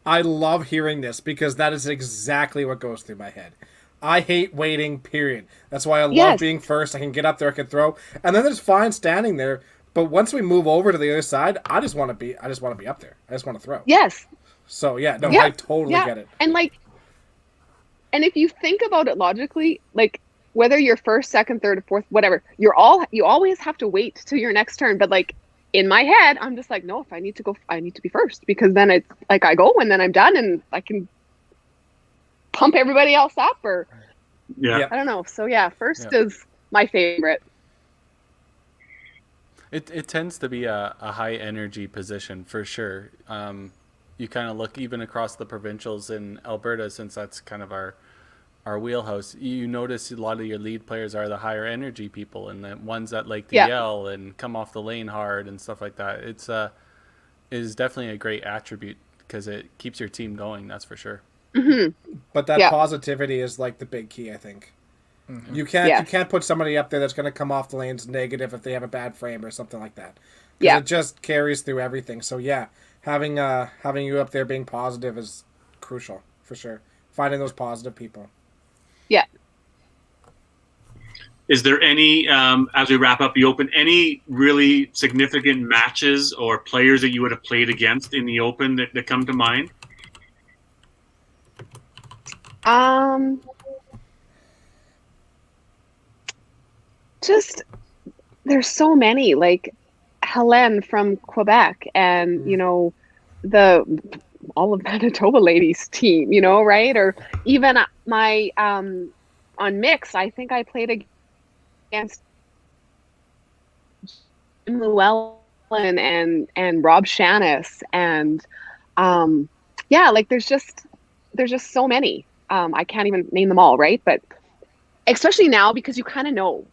I love hearing this because that is exactly what goes through my head. I hate waiting, period. That's why I love being first. I can get up there, I can throw. And then there's fine standing there. But once we move over to the other side, I just want to be up there. I just want to throw. Yes. So I totally get it. And if you think about it logically, like whether you're first, second, third, fourth, whatever, you always have to wait till your next turn. But like in my head, I'm just like, no, if I need to go, I need to be first because then it's like I go and then I'm done and I can pump everybody else up or I don't know. So first is my favorite. It tends to be a high energy position for sure. You kind of look even across the provincials in Alberta, since that's kind of our wheelhouse. You notice a lot of your lead players are the higher energy people and the ones that like to yell and come off the lane hard and stuff like that. It is definitely a great attribute because it keeps your team going. That's for sure. Mm-hmm. But that positivity is like the big key, I think. Mm-hmm. You can't put somebody up there that's going to come off the lanes negative if they have a bad frame or something like that. It just carries through everything. So having you up there being positive is crucial for sure. Finding those positive people. Yeah. Is there any, as we wrap up the Open, any really significant matches or players that you would have played against in the Open that come to mind? Just there's so many, like Helene from Quebec and all of Manitoba ladies team, right? Or even my on mix, I think I played against Jim Llewellyn and Rob Shannis and like there's just so many. I can't even name them all, right? But especially now because you kind of know,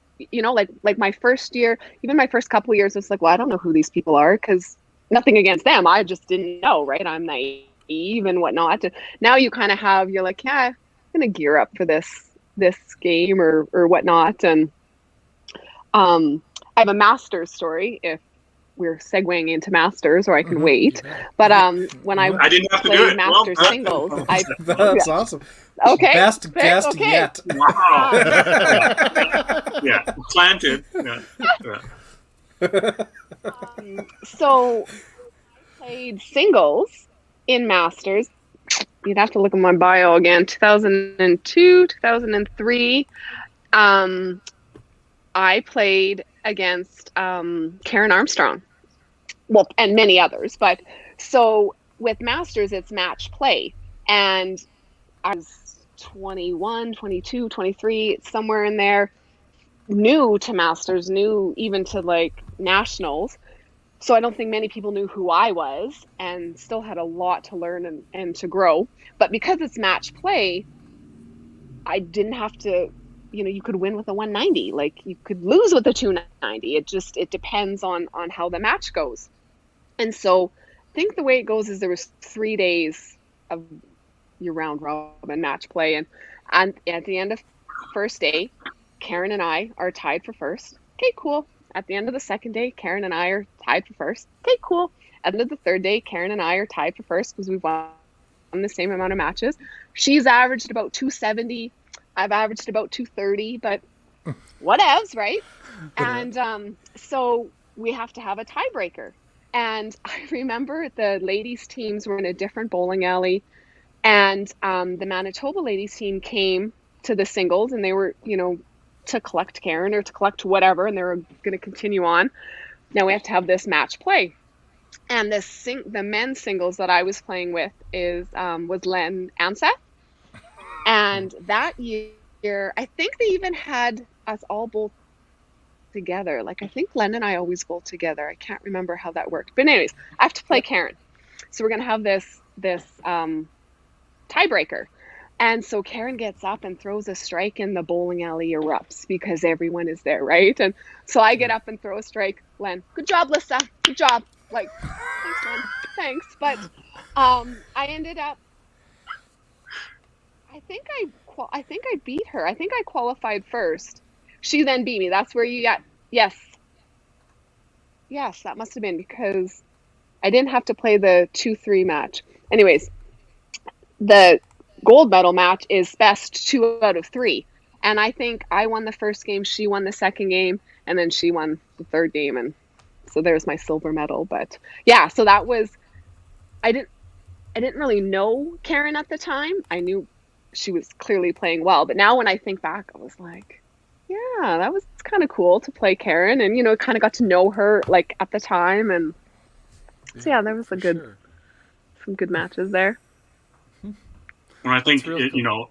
like my first year, even my first couple of years, it's like, well, I don't know who these people are because nothing against them. I just didn't know, right? I'm naive and whatnot. Now you kind of you're like, yeah, I'm going to gear up for this game or whatnot. And I have a Masters story if we're segueing into Masters, or I can wait. But when I didn't have to played do it. Masters singles, that's awesome. Okay. Best guest yet. Wow. Planted. So I played singles in Masters. You'd have to look at my bio again. 2002, 2003. I played against Karen Armstrong. Well, and many others. But so with Masters, it's match play. And I was 21, 22, 23, somewhere in there, new to Masters, new even to like nationals. So I don't think many people knew who I was, and still had a lot to learn and to grow. But because it's match play, I didn't have to, you could win with a 190. Like you could lose with a 290. It depends on how the match goes. And so I think the way it goes is there was 3 days of your round robin match play. And at the end of first day, Karen and I are tied for first. Okay, cool. At the end of the second day, Karen and I are tied for first. Okay, cool. At the end of the third day, Karen and I are tied for first because we've won the same amount of matches. She's averaged about 270. I've averaged about 230, but whatevs, right? And so we have to have a tiebreaker. And I remember the ladies' teams were in a different bowling alley, and the Manitoba ladies team came to the singles, and they were, to collect Karen or to collect whatever, and they were going to continue on. Now we have to have this match play. And the men's singles that I was playing with was Len Anseth. And that year, I think they even had us all both together. Like, I think Len and I always bowled together. I can't remember how that worked. But anyways, I have to play Karen. So we're going to have this tiebreaker. And so Karen gets up and throws a strike, and the bowling alley erupts because everyone is there, right? And so I get up and throw a strike. Len, good job, Lisa. Good job. Like, thanks, Len. Thanks. But I ended up, I think I beat her. I think I qualified first. She then beat me. That's where you got, yes. Yes, that must have been because I didn't have to play the 2-3 match. Anyways, the gold medal match is best 2 out of 3. And I think I won the first game, she won the second game, and then she won the third game. And so there's my silver medal. But yeah, so that was, I didn't really know Karen at the time. I knew she was clearly playing well. But now when I think back, I was like, yeah, that was kind of cool to play Karen, and kind of got to know her like at the time, and so yeah, there was some good matches there. And I think cool.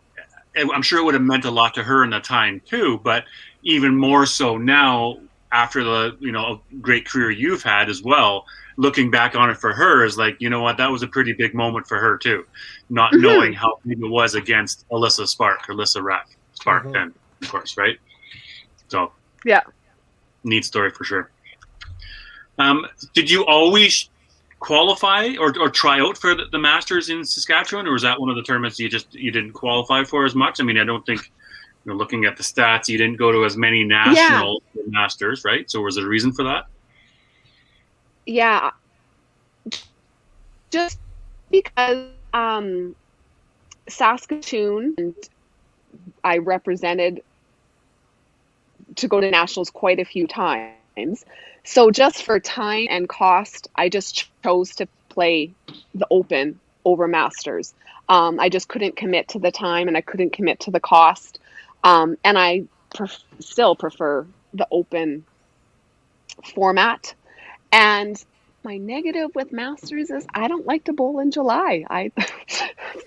I'm sure it would have meant a lot to her in the time too, but even more so now after the great career you've had as well. Looking back on it for her is like, that was a pretty big moment for her too, not knowing how big it was against Alysa Rak then, of course, right? So yeah, neat story for sure. Did you always qualify or try out for the Masters in Saskatchewan, or was that one of the tournaments you didn't qualify for as much? I mean, I don't think, looking at the stats, you didn't go to as many national Masters, right? So was there a reason for that? Yeah, just because Saskatoon, and I represented to go to nationals quite a few times. So just for time and cost, I just chose to play the Open over Masters. I just couldn't commit to the time, and I couldn't commit to the cost. And I still prefer the Open format. And my negative with Masters is I don't like to bowl in July. I'm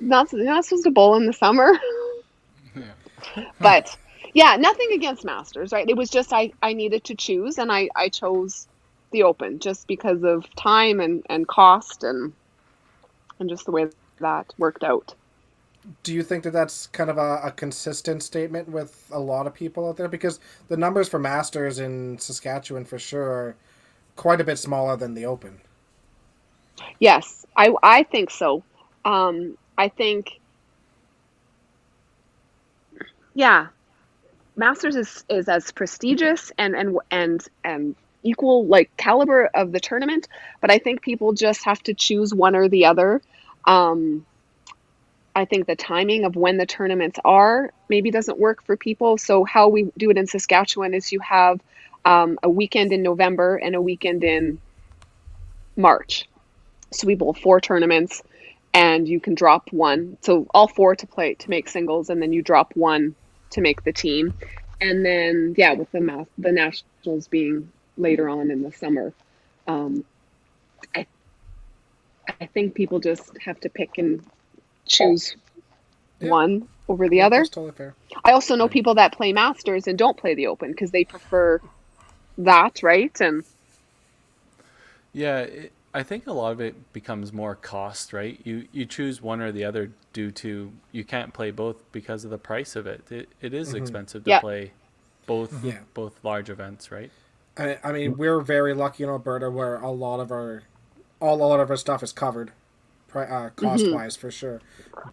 not supposed to bowl in the summer. Yeah. But yeah, nothing against Masters, right? It was just I needed to choose, and I chose the Open just because of time and cost and just the way that worked out. Do you think that that's kind of a consistent statement with a lot of people out there? Because the numbers for Masters in Saskatchewan for sure are quite a bit smaller than the Open. Yes, I think so. I think, yeah, Masters is as prestigious and equal like caliber of the tournament, but I think people just have to choose one or the other. I think the timing of when the tournaments are maybe doesn't work for people. So how we do it in Saskatchewan is you have a weekend in November and a weekend in March. So we bowl 4 tournaments, and you can drop one. So all 4 to make singles, and then you drop one to make the team. And then, yeah, with the nationals being later on in the summer, I think people just have to pick and choose Yeah. one over the other. That's totally fair. I also know people that play Masters and don't play the Open because they prefer that, right? And Yeah, I think a lot of it becomes more cost, right? You choose one or the other due to you can't play both because of the price of it. It is expensive to Yeah. play both Yeah. both large events, right? I mean, we're very lucky in Alberta where a lot of our stuff is covered, cost wise for sure.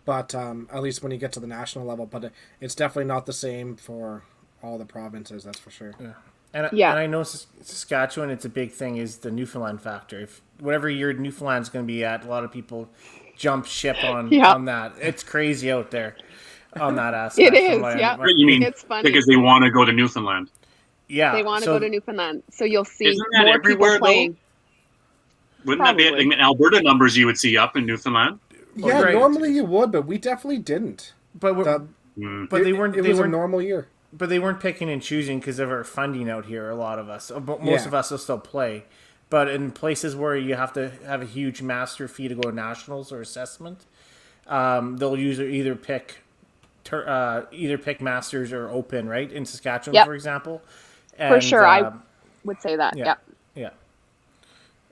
But at least when you get to the national level, but it's definitely not the same for all the provinces. That's for sure. Yeah. And Yeah. I know Saskatchewan, it's a big thing, is the Newfoundland factor. If whatever year Newfoundland's going to be at, a lot of people jump ship on that. It's crazy out there on that aspect. It is, yeah. You mean It's funny. because they want to go to Newfoundland? Yeah. they want to go to Newfoundland, so you'll see Isn't that more everywhere, people playing. Wouldn't that be Probably. in Alberta numbers you would see up in Newfoundland? Yeah, right. normally you would, but we definitely didn't. But they weren't. It They was a weren't. normal year. But they weren't picking and choosing because of our funding out here. A lot of us, most Yeah. of us, will still play. But in places where you have to have a huge master fee to go to nationals or assessment, they'll either pick masters or open. Right in Saskatchewan, Yep. for example. For sure, I um, would say that. yeah. Yeah.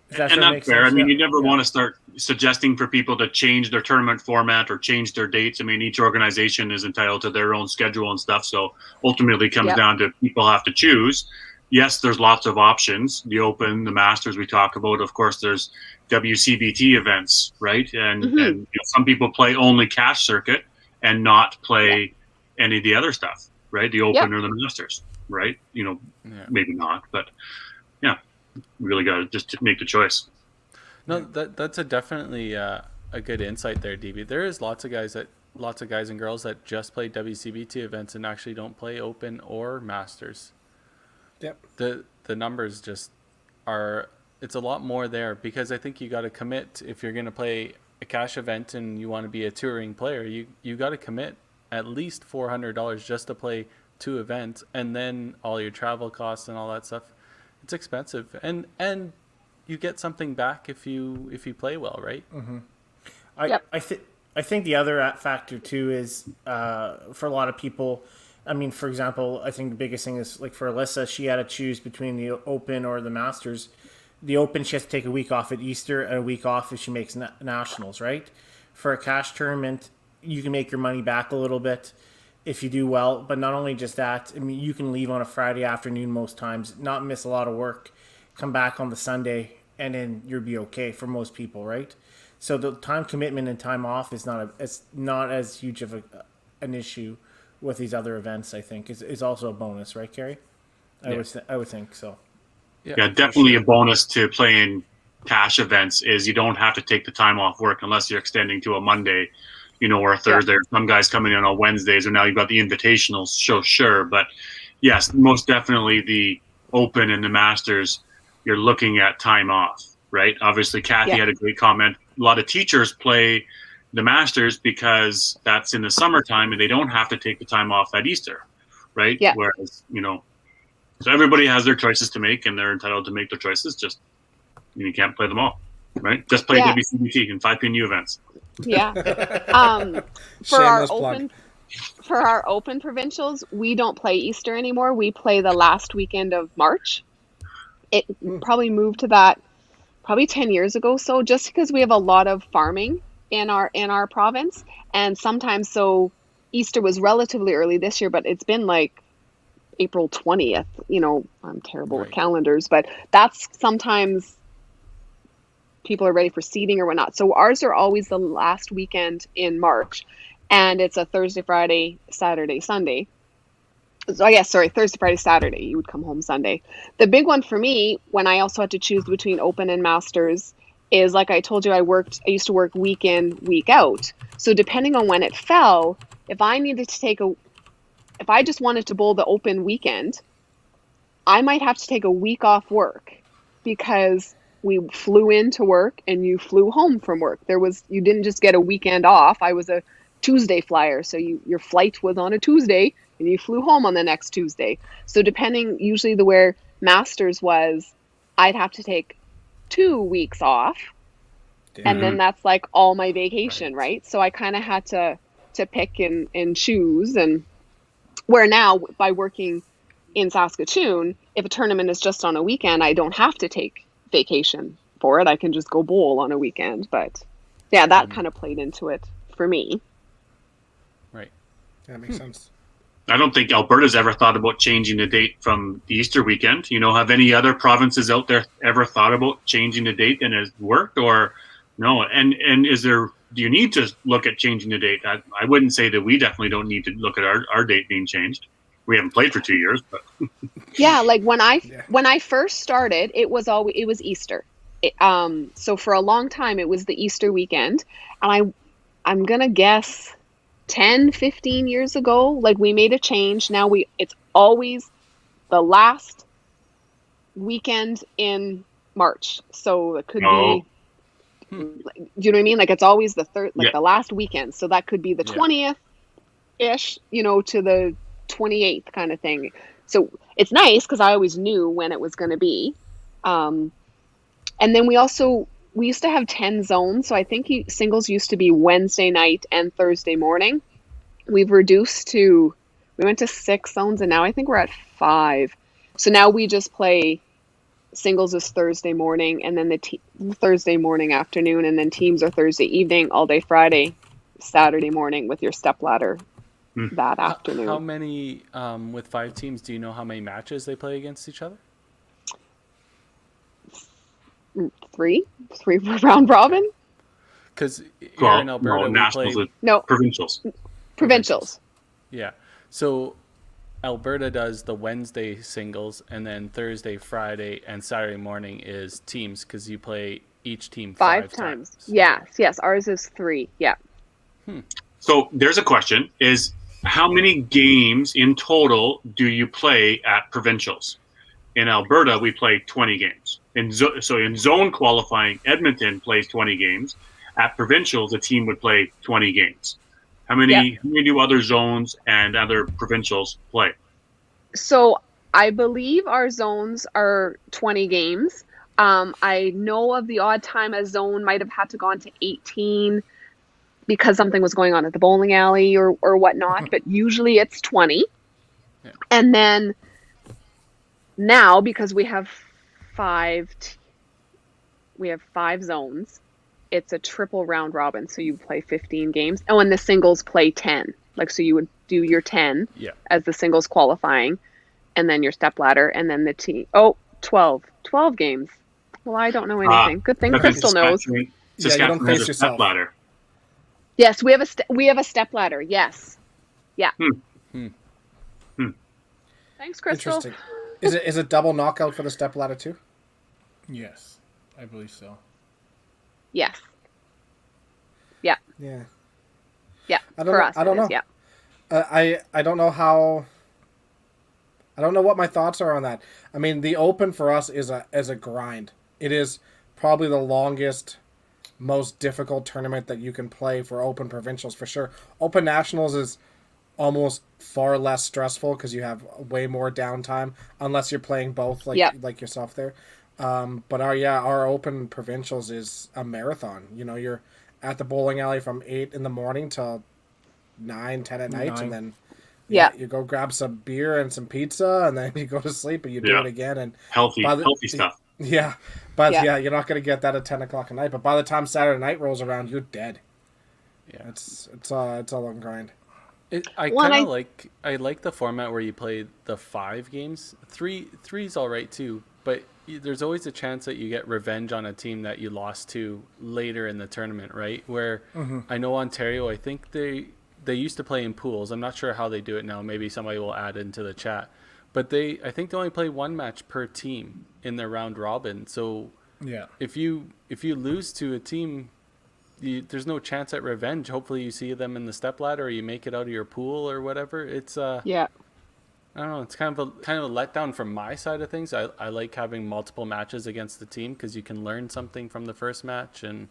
Does that And sort of make that's fair. sense? I mean, Yeah. you never Yeah. want to start suggesting for people to change their tournament format or change their dates. I mean, each organization is entitled to their own schedule and stuff. So ultimately, it comes Yep. down to people have to choose. Yes, there's lots of options. The Open, the Masters we talk about. Of course, there's WCBT events, right? And some people play only cash circuit and not play any of the other stuff, right? The Open or the Masters, right? Maybe not, but yeah, really got to just make the choice. No, that's definitely a good insight there, DB. There is lots of guys and girls that just play WCBT events and actually don't play Open or Masters. Yep. The numbers just are. It's a lot more there because I think you got to commit if you're going to play a cash event and you want to be a touring player. You got to commit at least $400 just to play 2 events, and then all your travel costs and all that stuff. It's expensive, and you get something back if you play well, right? I think the other factor too is for a lot of people. I mean, for example, I think the biggest thing is like for Alyssa, she had to choose between the Open or the Masters. The Open, she has to take a week off at Easter and a week off if she makes nationals, right? For a cash tournament, you can make your money back a little bit if you do well. But not only just that, I mean, you can leave on a Friday afternoon most times, not miss a lot of work, come back on the Sunday, and then you'll be okay for most people, right? So the time commitment and time off is not as huge of an issue with these other events. I think is also a bonus, right, Carrie? I would think so. Yeah, definitely a bonus to playing cash events is you don't have to take the time off work unless you're extending to a Monday, or a Thursday. Some guys coming in on Wednesdays, and now you've got the invitationals. So sure, but yes, most definitely the Open and the Masters, you're looking at time off, right? Obviously, Kathy had a great comment. A lot of teachers play the Masters because that's in the summertime and they don't have to take the time off at Easter, right? Yeah. Whereas, so everybody has their choices to make and they're entitled to make their choices. Just, you can't play them all, right? Just play WCBT and 5PNU events. Yeah. For our open provincials, we don't play Easter anymore. We play the last weekend of March. It probably moved to that probably 10 years ago. So just because we have a lot of farming in our province, and sometimes Easter was relatively early this year, but it's been like April 20th. I'm terrible with calendars, but that's sometimes people are ready for seeding or whatnot. So ours are always the last weekend in March, and it's a Thursday, Friday, Saturday, Sunday. So Thursday, Friday, Saturday. You would come home Sunday. The big one for me, when I also had to choose between Open and Masters, is like I told you, I used to work week in, week out. So depending on when it fell, if I just wanted to bowl the Open weekend, I might have to take a week off work because we flew into work and you flew home from work. You didn't just get a weekend off. I was a Tuesday flyer. So your flight was on a Tuesday and you flew home on the next Tuesday. So depending, usually where Masters was, I'd have to take 2 weeks off and then that's like all my vacation, right? So I kind of had to pick and choose, and where now by working in Saskatoon, if a tournament is just on a weekend, I don't have to take vacation for it. I can just go bowl on a weekend. But yeah, that kind of played into it for me. Right. That makes sense. I don't think Alberta's ever thought about changing the date from the Easter weekend. Have any other provinces out there ever thought about changing the date and has worked, or no? And do you need to look at changing the date? I wouldn't say that we definitely don't need to look at our date being changed. We haven't played for 2 years, but yeah, like when I first started, it was Easter. So for a long time, it was the Easter weekend, and I'm gonna guess 10, 15 years ago, like we made a change. Now it's always the last weekend in March. So it could be, do you know what I mean? Like it's always the third, like the last weekend. So that could be the 20th ish, to the 28th kind of thing. So it's nice because I always knew when it was going to be. And then we used to have 10 zones. So I think singles used to be Wednesday night and Thursday morning. We've reduced we went to 6 zones, and now I think we're at 5. So now we just play singles is Thursday morning, and then the Thursday morning afternoon, and then teams are Thursday evening, all day Friday, Saturday morning with your stepladder that afternoon. How many, with 5 teams, do you know how many matches they play against each other? 3 round robin. Because here in Alberta, nationals, we play provincials. Yeah, so Alberta does the Wednesday singles, and then Thursday, Friday, and Saturday morning is teams, because you play each team 5 times. Yes, ours is 3. Yeah. So there's a question: is how many games in total do you play at provincials? In Alberta, we play 20 games. So in zone qualifying, Edmonton plays 20 games. At provincials, a team would play 20 games. How many do other zones and other provincials play? So I believe our zones are 20 games. I know of the odd time a zone might have had to go on to 18 because something was going on at the bowling alley or whatnot, but usually it's 20. Yeah. And then now, because we have 5 zones, it's a triple round robin, so you play 15 games. Oh, and the singles play 10. Like, so you would do your 10 as the singles qualifying, and then your stepladder, and then the team. 12 games. Well, I don't know anything. Good thing Crystal knows. You don't face yourself. Stepladder. Yes, we have a stepladder. Yes. Yeah. Thanks, Crystal. Interesting. Is it double knockout for the stepladder too? Yes, I believe so. Yes. Yeah. Yeah. Yeah. I don't know. Yeah. I don't know how. I don't know what my thoughts are on that. I mean, the Open for us is a grind. It is probably the longest, most difficult tournament that you can play for Open Provincials for sure. Open Nationals is almost far less stressful because you have way more downtime unless you're playing both like yourself there. But our Open Provincials is a marathon. You're at the bowling alley from 8 in the morning till 9, 10 at night, and then you go grab some beer and some pizza, and then you go to sleep and you do it again. And healthy stuff. Yeah, but you're not going to get that at 10 o'clock at night. But by the time Saturday night rolls around, you're dead. Yeah, it's a long grind. I like the format where you play the 5 games. Three's all right too, but there's always a chance that you get revenge on a team that you lost to later in the tournament, right? Where I know Ontario, I think they used to play in pools. I'm not sure how they do it now. Maybe somebody will add into the chat. But I think they only play 1 match per team in their round robin. So if you lose to a team, there's no chance at revenge. Hopefully you see them in the stepladder or you make it out of your pool or whatever. It's I don't know. It's kind of a letdown from my side of things. I like having multiple matches against the team because you can learn something from the first match and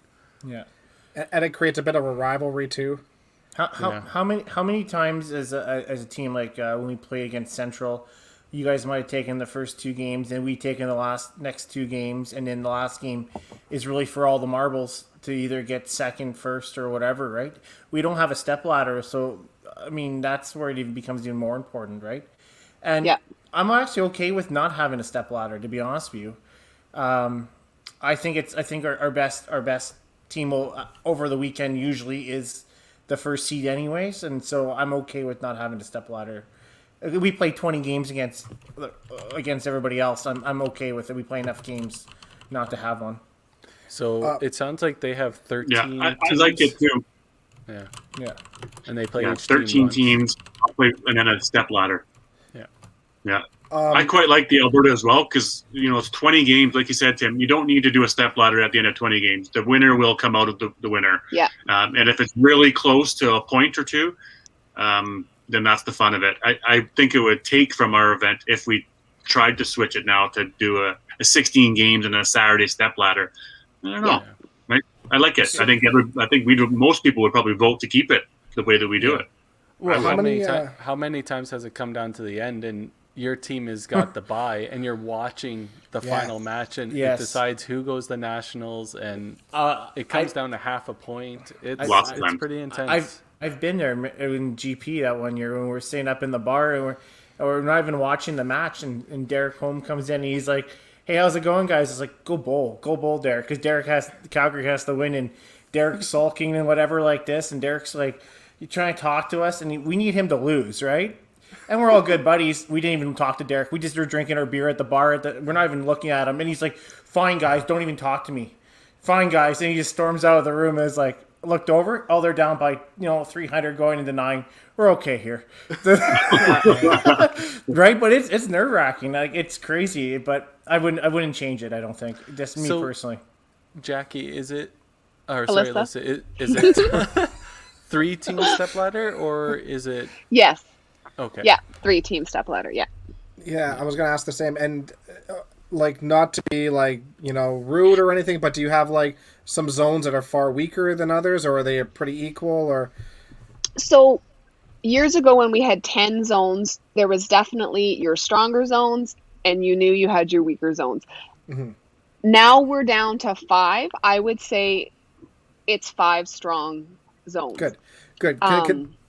it creates a bit of a rivalry too. How many times as a team, like when we play against Central, you guys might have taken the first 2 games, and we taken the next 2 games, and then the last game is really for all the marbles to either get second, first, or whatever, right? We don't have a stepladder, so I mean that's where it even becomes even more important, right? And I'm actually okay with not having a stepladder, to be honest with you. I think our best team will, over the weekend usually is the first seed anyways, and so I'm okay with not having a stepladder. We play 20 games against everybody else. I'm okay with it. We play enough games not to have one. So it sounds like they have 13 I teams. like it too. Yeah. And they play each 13 team teams, and then a step ladder. Yeah. I quite like the Alberta as well because, it's 20 games. Like you said, Tim, you don't need to do a step ladder at the end of 20 games. The winner will come out of the winner. Yeah. And if it's really close to a point or two, then that's the fun of it. I think it would take from our event if we tried to switch it now to do a 16 games and a Saturday step ladder. I don't know. Yeah. Right? I like it. I think most people would probably vote to keep it the way that we do it. Well, how many times has it come down to the end and your team has got the bye and you're watching the final match and it decides who goes the nationals and it comes down to half a point. It's pretty intense. I've been there in GP that one year when we're staying up in the bar and we're not even watching the match and Derek Holm comes in and he's like, "Hey, how's it going, guys?" It's like, go bowl, Derek," because Calgary has to win and Derek's sulking and whatever like this, and Derek's like, "You trying to talk to us, and we need him to lose, right?" And we're all good buddies. We didn't even talk to Derek. We just were drinking our beer at the bar. We're not even looking at him, and he's like, "Fine, guys, don't even talk to me. Fine, guys," and he just storms out of the room and is like, looked over. Oh, they're down by 300 going into 9. We're okay here, right? But it's nerve wracking. Like it's crazy, but I wouldn't change it. I don't think. Just me personally. Jackie, is it? Alyssa, is it 3-team stepladder or is it? Yes. Okay. Yeah, 3-team stepladder. Yeah. Yeah, I was gonna ask the same, and not to be rude or anything, but do you have some zones that are far weaker than others, or are they pretty equal? Or so years ago when we had 10 zones, there was definitely your stronger zones and you knew you had your weaker zones. Mm-hmm. Now we're down to 5. I would say it's 5 strong zones. Good.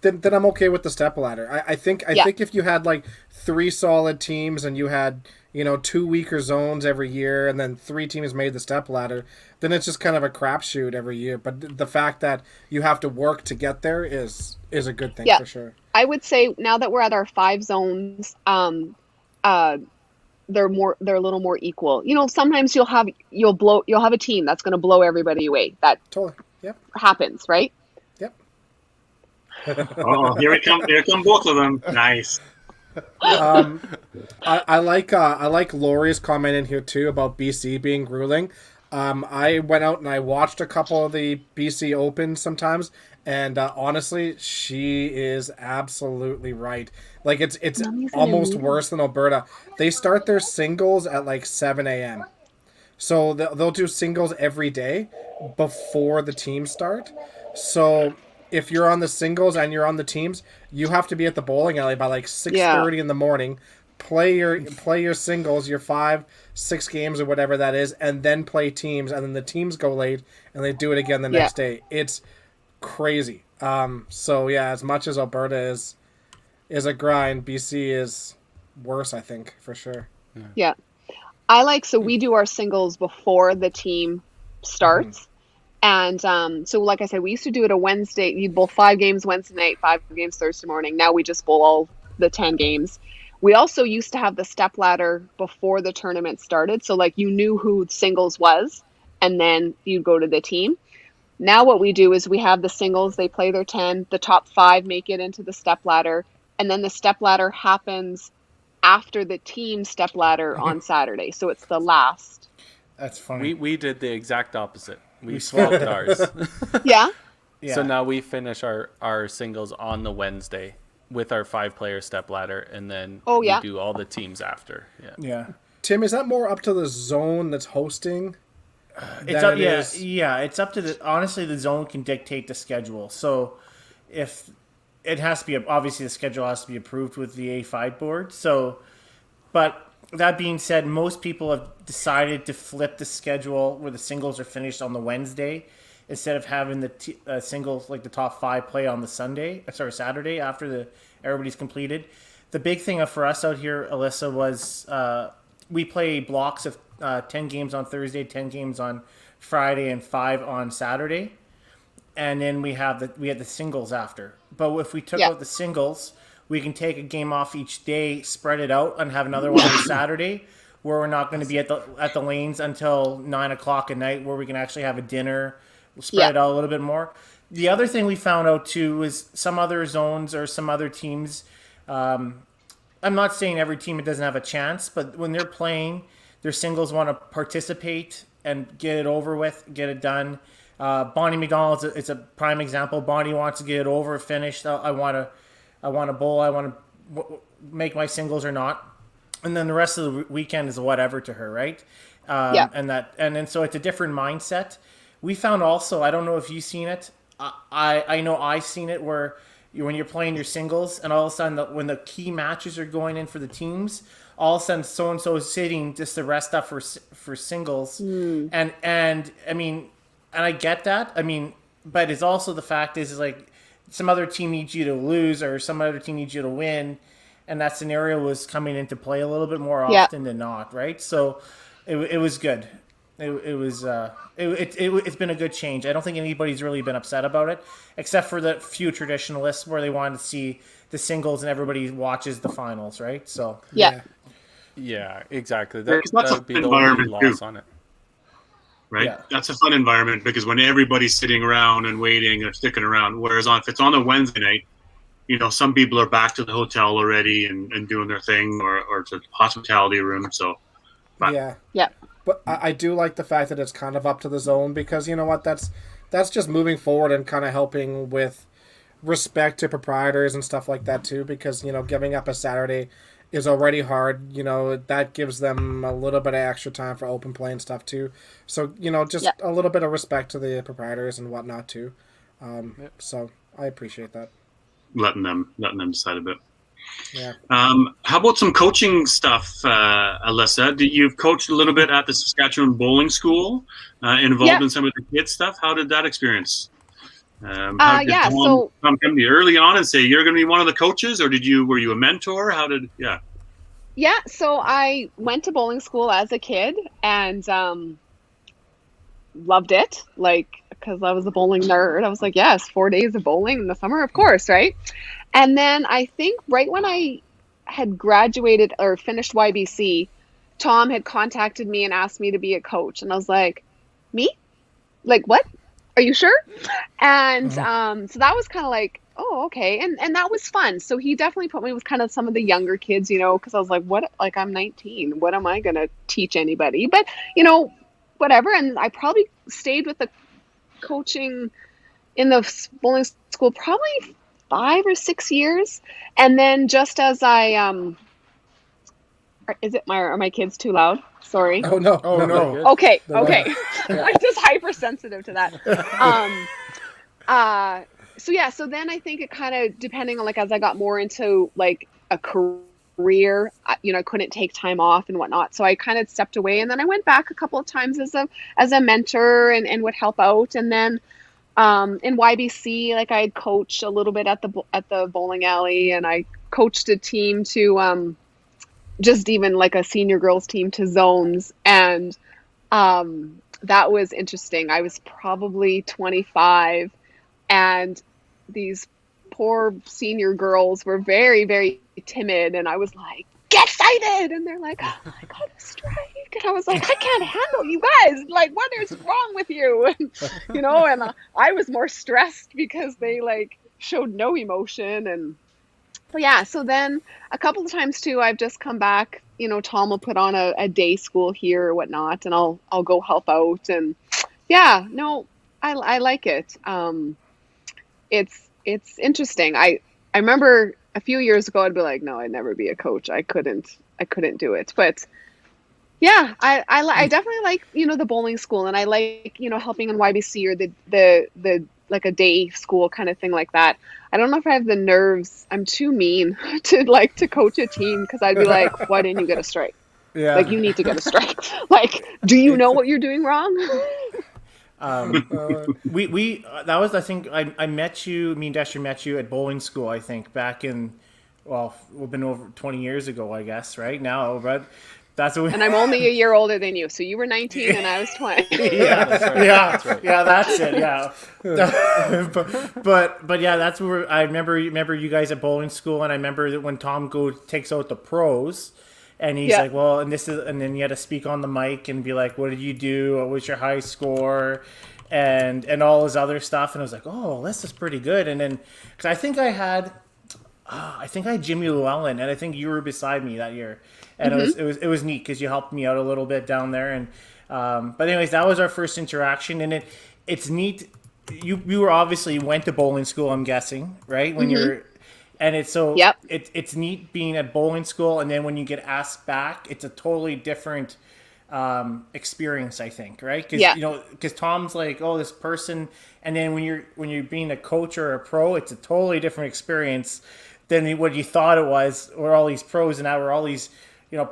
Then I'm okay with the stepladder. I think if you had 3 solid teams and you had 2 weaker zones every year and then 3 teams made the stepladder, then it's just kind of a crapshoot every year. But the fact that you have to work to get there is a good thing for sure. I would say now that we're at our 5 zones, they're a little more equal. Sometimes you'll have a team that's going to blow everybody away. That totally happens, right? Yep. Oh, here come both of them. Nice. I like Lori's comment in here too about BC being grueling. I went out and I watched a couple of the BC Open sometimes, and honestly, she is absolutely right. It's almost worse than Alberta. They start their singles at 7 a.m. So they'll do singles every day before the teams start. So if you're on the singles and you're on the teams, you have to be at the bowling alley by 6:30 in the morning. Play your singles, your 5-6 games or whatever that is, and then play teams, and then the teams go late and they do it again the next day. It's crazy. So yeah, as much as Alberta is a grind, BC is worse, I think, for sure. Yeah. So we do our singles before the team starts. Mm-hmm. And so like I said, we used to do it a Wednesday. You'd bowl 5 games Wednesday night, 5 games Thursday morning. Now we just bowl all the 10 games. We also used to have the stepladder before the tournament started. So you knew who singles was, and then you'd go to the team. Now what we do is we have the singles, they play their 10, the top 5 make it into the stepladder, and then the stepladder happens after the team stepladder on Saturday. So it's the last. That's funny. We did the exact opposite. We swapped ours. Yeah? So now we finish our singles on the Wednesday with our 5-player stepladder, and then we do all the teams after. Yeah. Tim, is that more up to the zone that's hosting? It's up. It's up to honestly, the zone can dictate the schedule. So if it has to be, obviously the schedule has to be approved with the A5 board. So But that being said, most people have decided to flip the schedule where the singles are finished on the Wednesday instead of having the singles, like the top 5, play on the Saturday after everybody's completed. The big thing for us out here, Alyssa, was we play blocks of 10 games on Thursday, 10 games on Friday, and 5 on Saturday. And then we had the singles after. But if we took out the singles, we can take a game off each day, spread it out, and have another one on Saturday, where we're not going to be at the lanes until 9:00 at night, where we can actually have a dinner, spread it out a little bit more. The other thing we found out too is some other zones or some other teams. I'm not saying every team doesn't have a chance, but when they're playing, their singles want to participate and get it over with, get it done. Bonnie McDonald is a prime example. Bonnie wants to get it over, finished. I want to bowl. I want to make my singles or not. And then the rest of the weekend is whatever to her, right? And then so it's a different mindset. We found also, I don't know if you've seen it. I know I've seen it where when you're playing your singles and all of a sudden when the key matches are going in for the teams, all of a sudden so-and-so is sitting just to rest up for singles. And I mean, and I get that. I mean, but it's also the fact is like some other team needs you to lose or some other team needs you to win. And that scenario was coming into play a little bit more often than not, right? So it was good. It's been a good change. I don't think anybody's really been upset about it, except for the few traditionalists where they wanted to see the singles and everybody watches the finals, right? So yeah, exactly. That would be the only loss on it. Right? Yeah. That's a fun environment because when everybody's sitting around and waiting or sticking around, whereas if it's on a Wednesday night, you know, some people are back to the hotel already and doing their thing or to the hospitality room. So, yeah. But I do like the fact that it's kind of up to the zone because you know what, that's just moving forward and kind of helping with respect to proprietors and stuff like that too. Because you know, giving up a Saturday is already hard. You know, that gives them a little bit of extra time for open play and stuff too. So you know, just a little bit of respect to the proprietors and whatnot too. So I appreciate that. Letting them decide a bit. Yeah. How about some coaching stuff, Alyssa? You've coached a little bit at the Saskatchewan Bowling School, involved in some of the kids stuff. How did that experience? Did Tom come to you early on and say you're going to be one of the coaches, or were you a mentor? Yeah, so I went to bowling school as a kid and loved it, because I was a bowling nerd. I was like, yes, 4 days of bowling in the summer, of course, right? And then I think right when I had graduated or finished YBC, Tom had contacted me and asked me to be a coach. And I was like, me? Like, what? Are you sure? And so that was kind of like, oh, okay. And that was fun. So he definitely put me with kind of some of the younger kids, you know, because I was like, I'm 19. What am I going to teach anybody? But, you know, whatever. And I probably stayed with the coaching in the bowling school probably 5 or 6 years. And then just as I are my kids too loud? Sorry. Oh no. Okay. I'm just hypersensitive to that. So then I think it kind of, depending on as I got more into a career, you know, I couldn't take time off and whatnot. So I kind of stepped away, and then I went back a couple of times as a mentor and would help out. And then in YBC, I had coached a little bit at the bowling alley, and I coached a team to just even a senior girls team to zones. And that was interesting. I was probably 25, and these poor senior girls were very, very timid, and I was like, get excited, and they're like, oh, I got a strike, and I was like, I can't handle you guys, what is wrong with you? And, you know, and I was more stressed because they showed no emotion. But yeah, so then a couple of times too, I've just come back, you know, Tom will put on a day school here or whatnot, and I'll go help out. And yeah, no, I like it. It's interesting. I remember a few years ago, I'd be like, no, I'd never be a coach. I couldn't do it. But yeah, I definitely like, you know, the bowling school, and I like, you know, helping in YBC or the like a day school kind of thing like that. I don't know if I have the nerves. I'm too mean to coach a team, because I'd be like, why didn't you get a strike? Yeah. Like, you need to get a strike. Like, do you know what you're doing wrong? We that was, I think, I met you. Me and Dexter met you at bowling school, I think, back in, well, we've been over 20 years ago, I guess, right now. But that's what. And I'm only a year older than you, so you were 19 and I was 20. Yeah, That's right. yeah, That's right. yeah, that's it. Yeah, but yeah, that's where I remember you guys at bowling school, and I remember that when Tom takes out the pros. And he's like, well, and then you had to speak on the mic and be like, what did you do? What was your high score? And all his other stuff. And I was like, oh, this is pretty good. And then, because I think I had Jimmy Llewellyn, and I think you were beside me that year. And it was neat because you helped me out a little bit down there. And but anyways, that was our first interaction, and it's neat. You were obviously went to bowling school, I'm guessing, right? When you're. And it's so it's neat being at bowling school, and then when you get asked back, it's a totally different experience, I think, right? Because Tom's like, oh, this person, and then when you're being a coach or a pro, it's a totally different experience than what you thought it was. We're all these pros, and now we're all these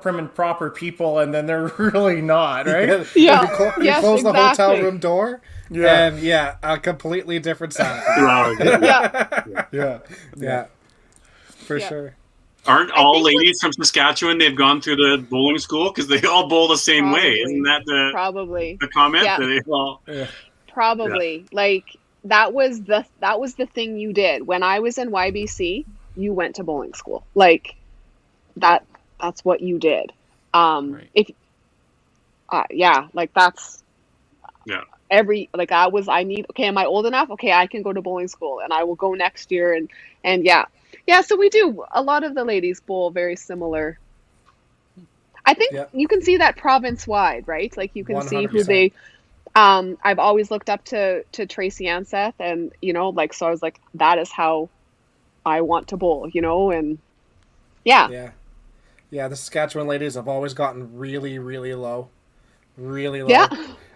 prim and proper people, and then they're really not, right? You close the hotel room door, and a completely different sound. Yeah. For sure. Aren't all ladies from Saskatchewan? They've gone through the bowling school because they all bowl the same way. Isn't that the comment? Yeah. That they all... Probably. Like, that was the thing you did when I was in YBC. You went to bowling school. Like, that's what you did. Right. Like, that's am I old enough? Okay, I can go to bowling school, and I will go next year, and so we do. A lot of the ladies bowl very similar. I think you can see that province-wide, right? Like, you can 100%. See who they... I've always looked up to Tracy Anseth, and, so I was like, that is how I want to bowl, and Yeah, the Saskatchewan ladies have always gotten really, really low. Really low. Yeah.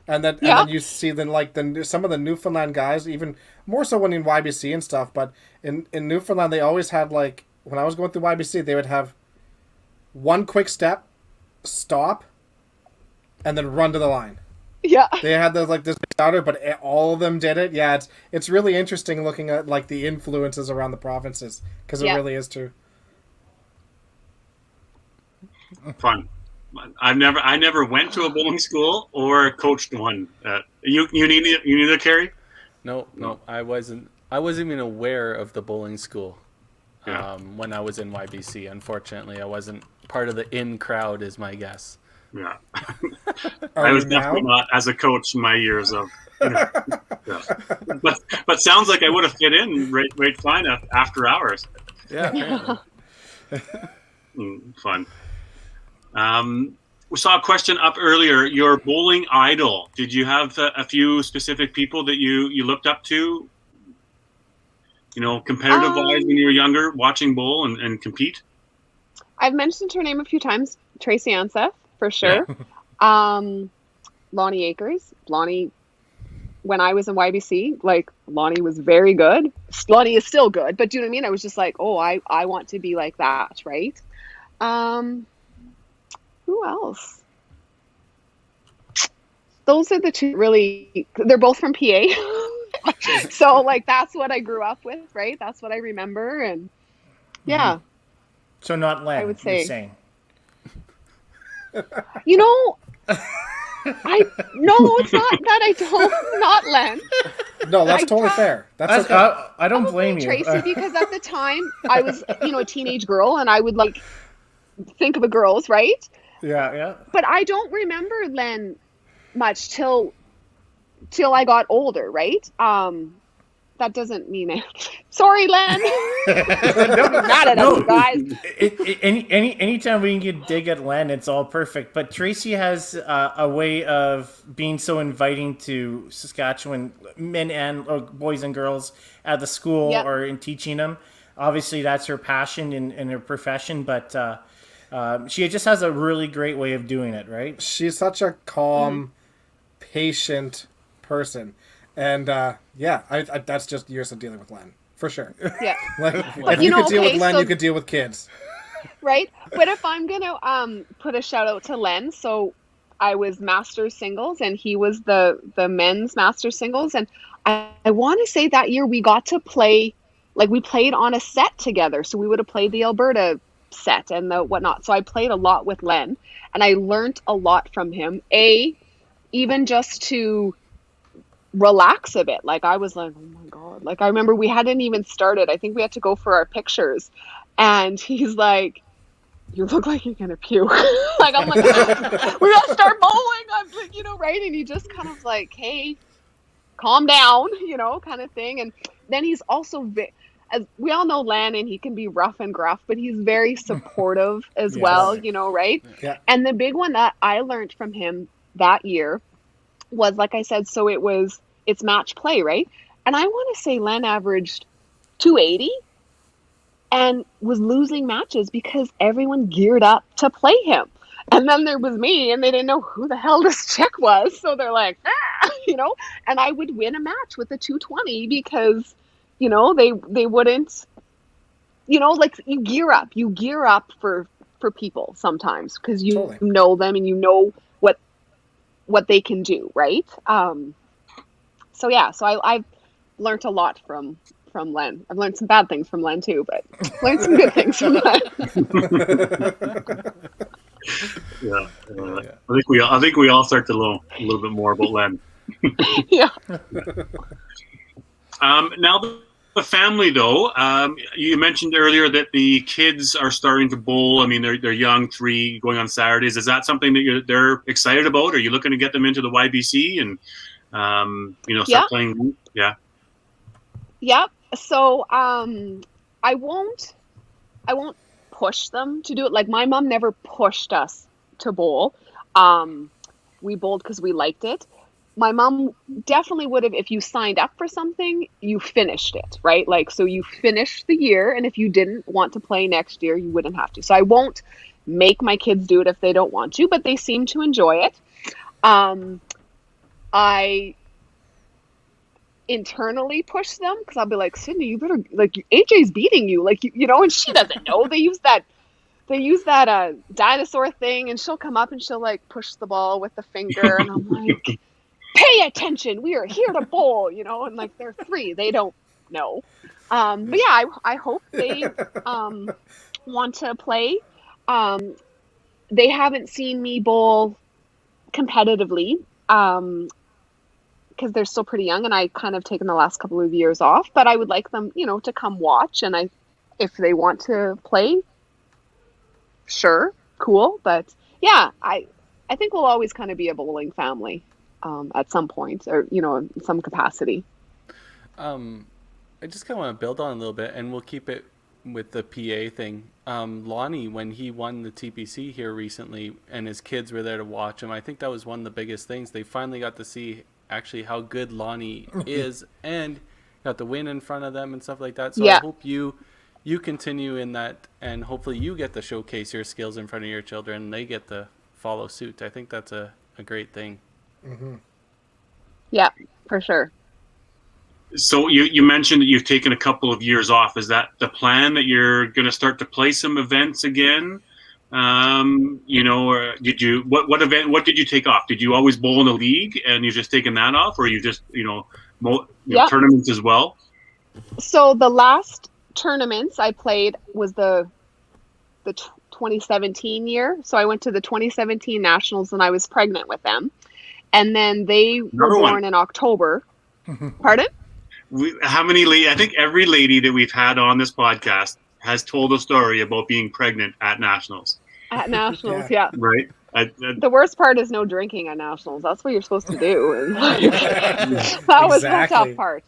And then you see some of the Newfoundland guys, even more so when in YBC and stuff, but in Newfoundland they always had, like, when I was going through YBC, they would have one quick step, stop, and then run to the line. Yeah. They had this starter, but all of them did it. Yeah, it's really interesting looking at, like, the influences around the provinces, because it really is true. Fun. I never went to a bowling school or coached one. You need a Carrie? No. I wasn't even aware of the bowling school when I was in YBC. Unfortunately, I wasn't part of the in crowd, is my guess. Yeah, I was definitely not as a coach in my years of. But sounds like I would have fit in right fine after hours. Yeah. Fun. We saw a question up earlier. Your bowling idol. Did you have a few specific people that you looked up to? Competitive wise when you were younger, watching bowl and compete. I've mentioned her name a few times. Tracy Anseth, for sure. Yeah. Lonnie Akers. Lonnie, when I was in YBC, like, Lonnie was very good. Lonnie is still good, but do you know what I mean? I was just like, oh, I want to be like that, right? Who else? Those are the two really. They're both from PA. So, like, that's what I grew up with, right? That's what I remember, and yeah. So not Len, I would say. You're saying. It's not that I don't. Not Len. No, that's totally fair. That's okay. I don't blame you, Tracy, because at the time I was, a teenage girl, and I would, like, think of the girls, right? Yeah. But I don't remember Len much till I got older, right? That doesn't mean it. Sorry, Len. Mad at us, guys. Anytime we can dig at Len, it's all perfect. But Tracy has a way of being so inviting to Saskatchewan men and boys and girls at the school or in teaching them. Obviously, that's her passion in her profession, but she just has a really great way of doing it, right? She's such a calm, patient person. And that's just years of dealing with Len, for sure. Yeah. Like But if you could deal with okay, Len, so- you could deal with kids. Right? But if I'm gonna put a shout out to Len, so I was master singles and he was the men's master singles, and I want to say that year we got to play, like we played on a set together. So we would have played the Alberta set and the whatnot. So I played a lot with Len, and I learned a lot from him. Even just to relax a bit. Like I was like, oh my God. Like I remember we hadn't even started. I think we had to go for our pictures. And he's like, you look like you're gonna puke. Like I'm like, we gotta start bowling. I'm like, right? And he just kind of like, hey, calm down, kind of thing. And then he's also as we all know Len, and he can be rough and gruff, but he's very supportive as well, right? Yeah. And the big one that I learned from him that year was, like I said, so it's match play, right? And I want to say Len averaged 280 and was losing matches because everyone geared up to play him. And then there was me, and they didn't know who the hell this chick was. So they're like, and I would win a match with a 220 because, they wouldn't, like you gear up for people sometimes because you Totally. know them and you know what they can do. Right. So I've learned a lot from Len. I've learned some bad things from Len too, but learned some good things from Len. Yeah. I think we all start to know a little bit more about Len. Yeah. Now the family, though, you mentioned earlier that the kids are starting to bowl. I mean, they're young, 3, going on Saturdays. Is that something that they're excited about? Are you looking to get them into the YBC and start playing? Yeah. Yep. So I won't push them to do it. Like my mom never pushed us to bowl. We bowled because we liked it. My mom definitely would have, if you signed up for something, you finished it, right? Like, so you finished the year, and if you didn't want to play next year, you wouldn't have to. So I won't make my kids do it if they don't want to, but they seem to enjoy it. I internally push them because I'll be like, Sydney, you better, like, AJ's beating you, like, and she doesn't know. They use that dinosaur thing, and she'll come up and she'll like push the ball with the finger, and I'm like, pay attention, we are here to bowl, and like they're 3, they don't know. But yeah, I hope they want to play. They haven't seen me bowl competitively because they're still pretty young, and I kind of taken the last couple of years off, but I would like them, to come watch, and if they want to play, sure, cool. But yeah, I think we'll always kind of be a bowling family at some point, or in some capacity. I just kind of want to build on a little bit, and we'll keep it with the PA thing. Lonnie, when he won the TPC here recently, and his kids were there to watch him, I think that was one of the biggest things. They finally got to see actually how good Lonnie is, and got the win in front of them and stuff like that. So yeah. I hope you continue in that, and hopefully you get to showcase your skills in front of your children, and they get to follow suit. I think that's a great thing. Mm-hmm. Yeah, for sure. So you mentioned that you've taken a couple of years off. Is that the plan, that you're going to start to play some events again? Or did you, what did you take off? Did you always bowl in a league and you've just taken that off, or you just, tournaments as well? So the last tournaments I played was the 2017 year. So I went to the 2017 Nationals and I was pregnant with them. And then they were born in October. Pardon? I think every lady that we've had on this podcast has told a story about being pregnant at Nationals. At Nationals, yeah. Right? The worst part is no drinking at Nationals. That's what you're supposed to do. That was the tough part.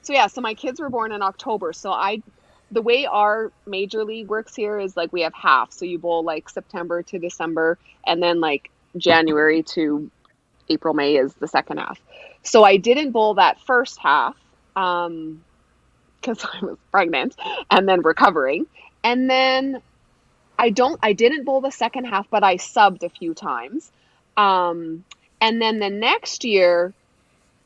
So my kids were born in October. So the way our major league works here is like we have half. So you bowl like September to December, and then like January to April, May is the second half. So I didn't bowl that first half because I was pregnant and then recovering. And then I didn't bowl the second half, but I subbed a few times. And then the next year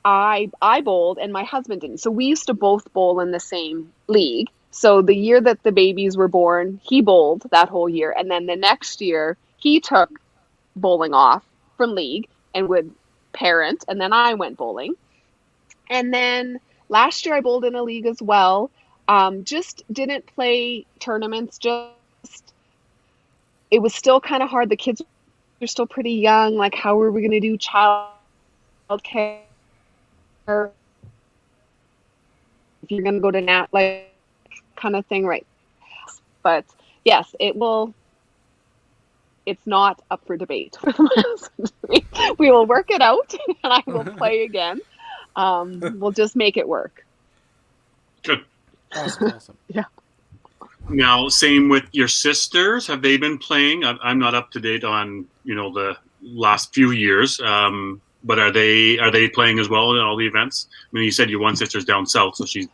I bowled and my husband didn't. So we used to both bowl in the same league. So the year that the babies were born, he bowled that whole year. And then the next year, he took bowling off from league and would parent. And then I went bowling. And then last year I bowled in a league as well. Just didn't play tournaments. Just, it was still kind of hard. The kids were still pretty young. Like, how are we going to do child care? If you're going to go to like kind of thing, right? But yes, it's not up for debate. We will work it out and I will play again. We'll just make it work. Good. Awesome. Yeah. Now, same with your sisters. Have they been playing? I'm not up to date on, the last few years. But are they playing as well in all the events? I mean, you said your one sister's down south, so she's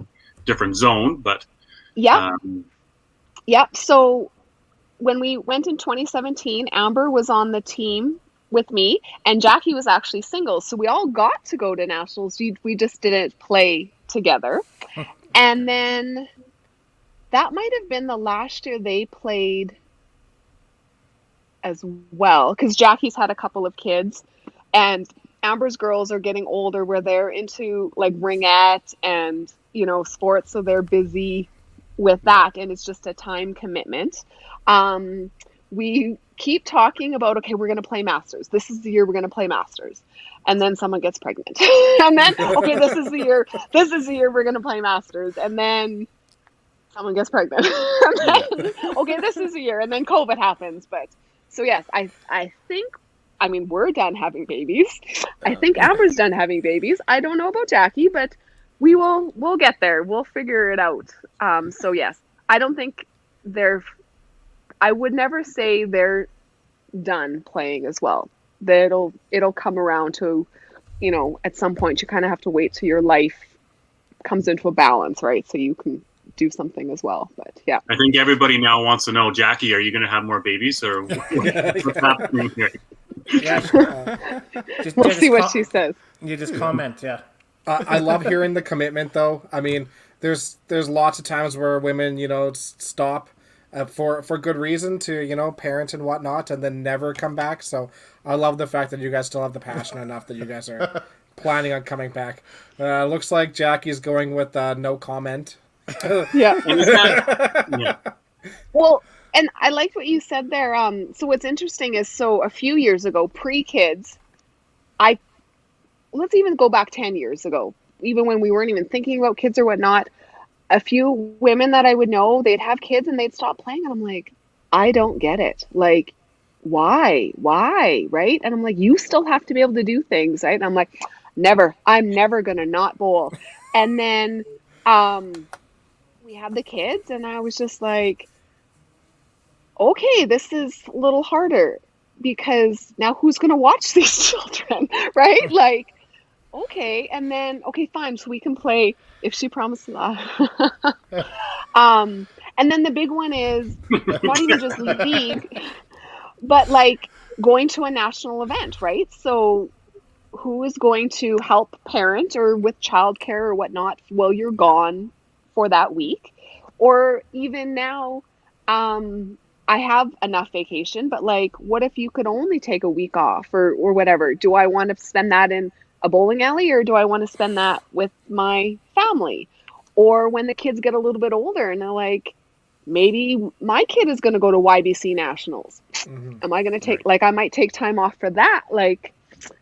different zone, but yeah. Yep. So when we went in 2017, Amber was on the team with me, and Jackie was actually single. So we all got to go to nationals. We just didn't play together. And then that might have been the last year they played as well, because Jackie's had a couple of kids, and Amber's girls are getting older where they're into like ringette and, sports. So they're busy with that. And it's just a time commitment. We keep talking about, okay, we're going to play Masters. This is the year we're going to play Masters. And then someone gets pregnant. And then, okay, this is the year we're going to play Masters. And then someone gets pregnant. And then, okay, this is the year. And then COVID happens. But so yes, I think, we're done having babies. I think Amber's done having babies. I don't know about Jackie, but we'll get there. We'll figure it out. So yes, I don't think I would never say they're done playing as well. It'll come around to, at some point you kind of have to wait till your life comes into a balance, right? So you can do something as well. But yeah. I think everybody now wants to know, Jackie, are you going to have more babies or what's happening here? Yeah, we'll see what she says. You just comment, yeah. I love hearing the commitment, though. I mean, there's lots of times where women, stop for good reason to, parent and whatnot, and then never come back. So I love the fact that you guys still have the passion enough that you guys are planning on coming back. Looks like Jackie's going with no comment. Yeah. Yeah. Well, and I liked what you said there. So what's interesting is, so a few years ago, pre-kids, let's even go back 10 years ago, even when we weren't even thinking about kids or whatnot, a few women that I would know, they'd have kids and they'd stop playing. And I'm like, I don't get it. Like, why? Right? And I'm like, you still have to be able to do things, right? And I'm like, I'm never going to not bowl. And then we had the kids and I was just like, okay, this is a little harder because now who's going to watch these children, right? Like, okay. And then, okay, fine. So we can play if she promises. And then the big one is not even just league, but like going to a national event, right? So who is going to help parent or with childcare or whatnot while you're gone for that week? Or even now, I have enough vacation, but like, what if you could only take a week off or whatever? Do I want to spend that in a bowling alley or do I want to spend that with my family? Or when the kids get a little bit older and they're like, maybe my kid is going to go to YBC Nationals. Mm-hmm. Am I going to take, like, I might take time off for that. Like,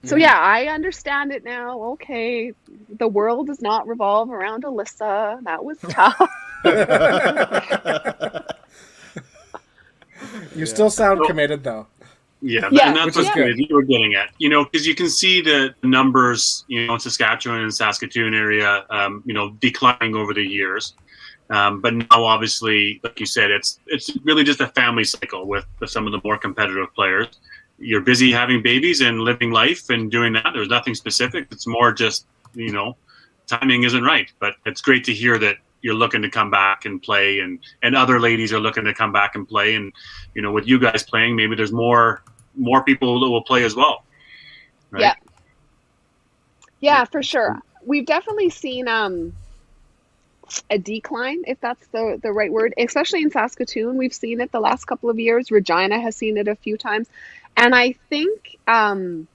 so yeah, I understand it now. Okay. The world does not revolve around Alysa. That was tough. You still sound committed, though. Yeah, and that's what you were getting at. Because you can see the numbers, in Saskatchewan and Saskatoon area, declining over the years. But now, obviously, like you said, it's really just a family cycle with some of the more competitive players. You're busy having babies and living life and doing that. There's nothing specific. It's more just, timing isn't right. But it's great to hear that you're looking to come back and play and other ladies are looking to come back and play. And, with you guys playing, maybe there's more people that will play as well. Right? Yeah, for sure. We've definitely seen a decline, if that's the right word, especially in Saskatoon. We've seen it the last couple of years. Regina has seen it a few times. And I think I'm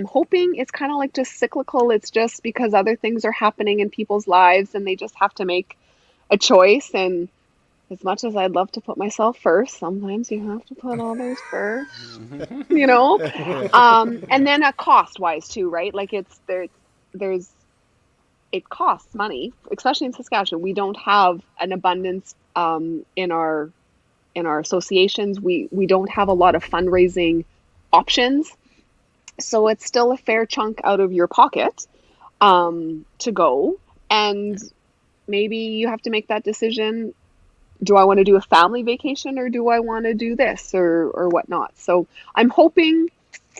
hoping it's kind of like just cyclical. It's just because other things are happening in people's lives and they just have to make a choice. And as much as I'd love to put myself first, sometimes you have to put others first, you know? And then cost wise too, right? Like there's it costs money, especially in Saskatchewan. We don't have an abundance in our associations. We don't have a lot of fundraising options, so it's still a fair chunk out of your pocket to go. And maybe you have to make that decision. Do I want to do a family vacation or do I want to do this or whatnot? So I'm hoping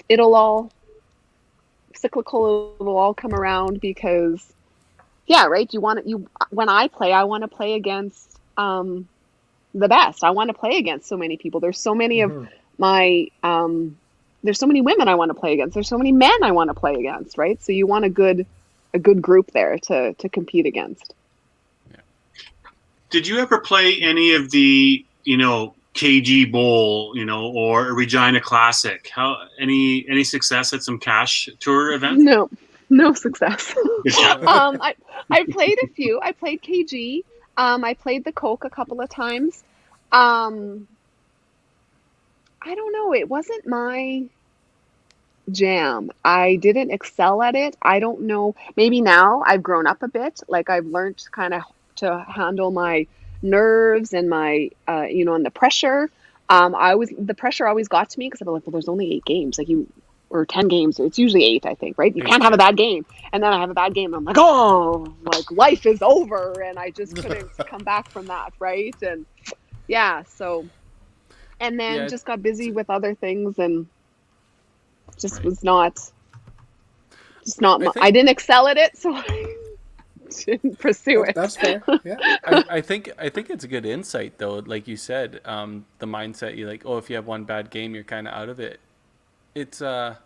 it'll all cyclical. It'll all come around because. Yeah, right. When I want to play against the best. I want to play against so many people. There's so many of my there's so many women I want to play against. There's so many men I want to play against, right? So you want a good group there to compete against. Yeah. Did you ever play any of the, KG Bowl, or Regina Classic? Any success at some cash tour events? No success. I played a few. I played KG. I played the Coke a couple of times. I don't know. It wasn't my jam. I didn't excel at it. I don't know. Maybe now I've grown up a bit. Like I've learned kind of to handle my nerves and my, and the pressure. The pressure always got to me because I'm like, well, there's only 8 games. Or 10 games. It's usually 8, I think, right? You can't have a bad game. And then I have a bad game. And I'm like, oh, like life is over. And I just couldn't come back from that, right? And yeah, so, and then just got busy with other things and just was not, I didn't excel at it. So I didn't pursue it. That's fair. Yeah. I think it's a good insight though. Like you said, the mindset, you like, oh, if you have one bad game, you're kind of out of it. It's a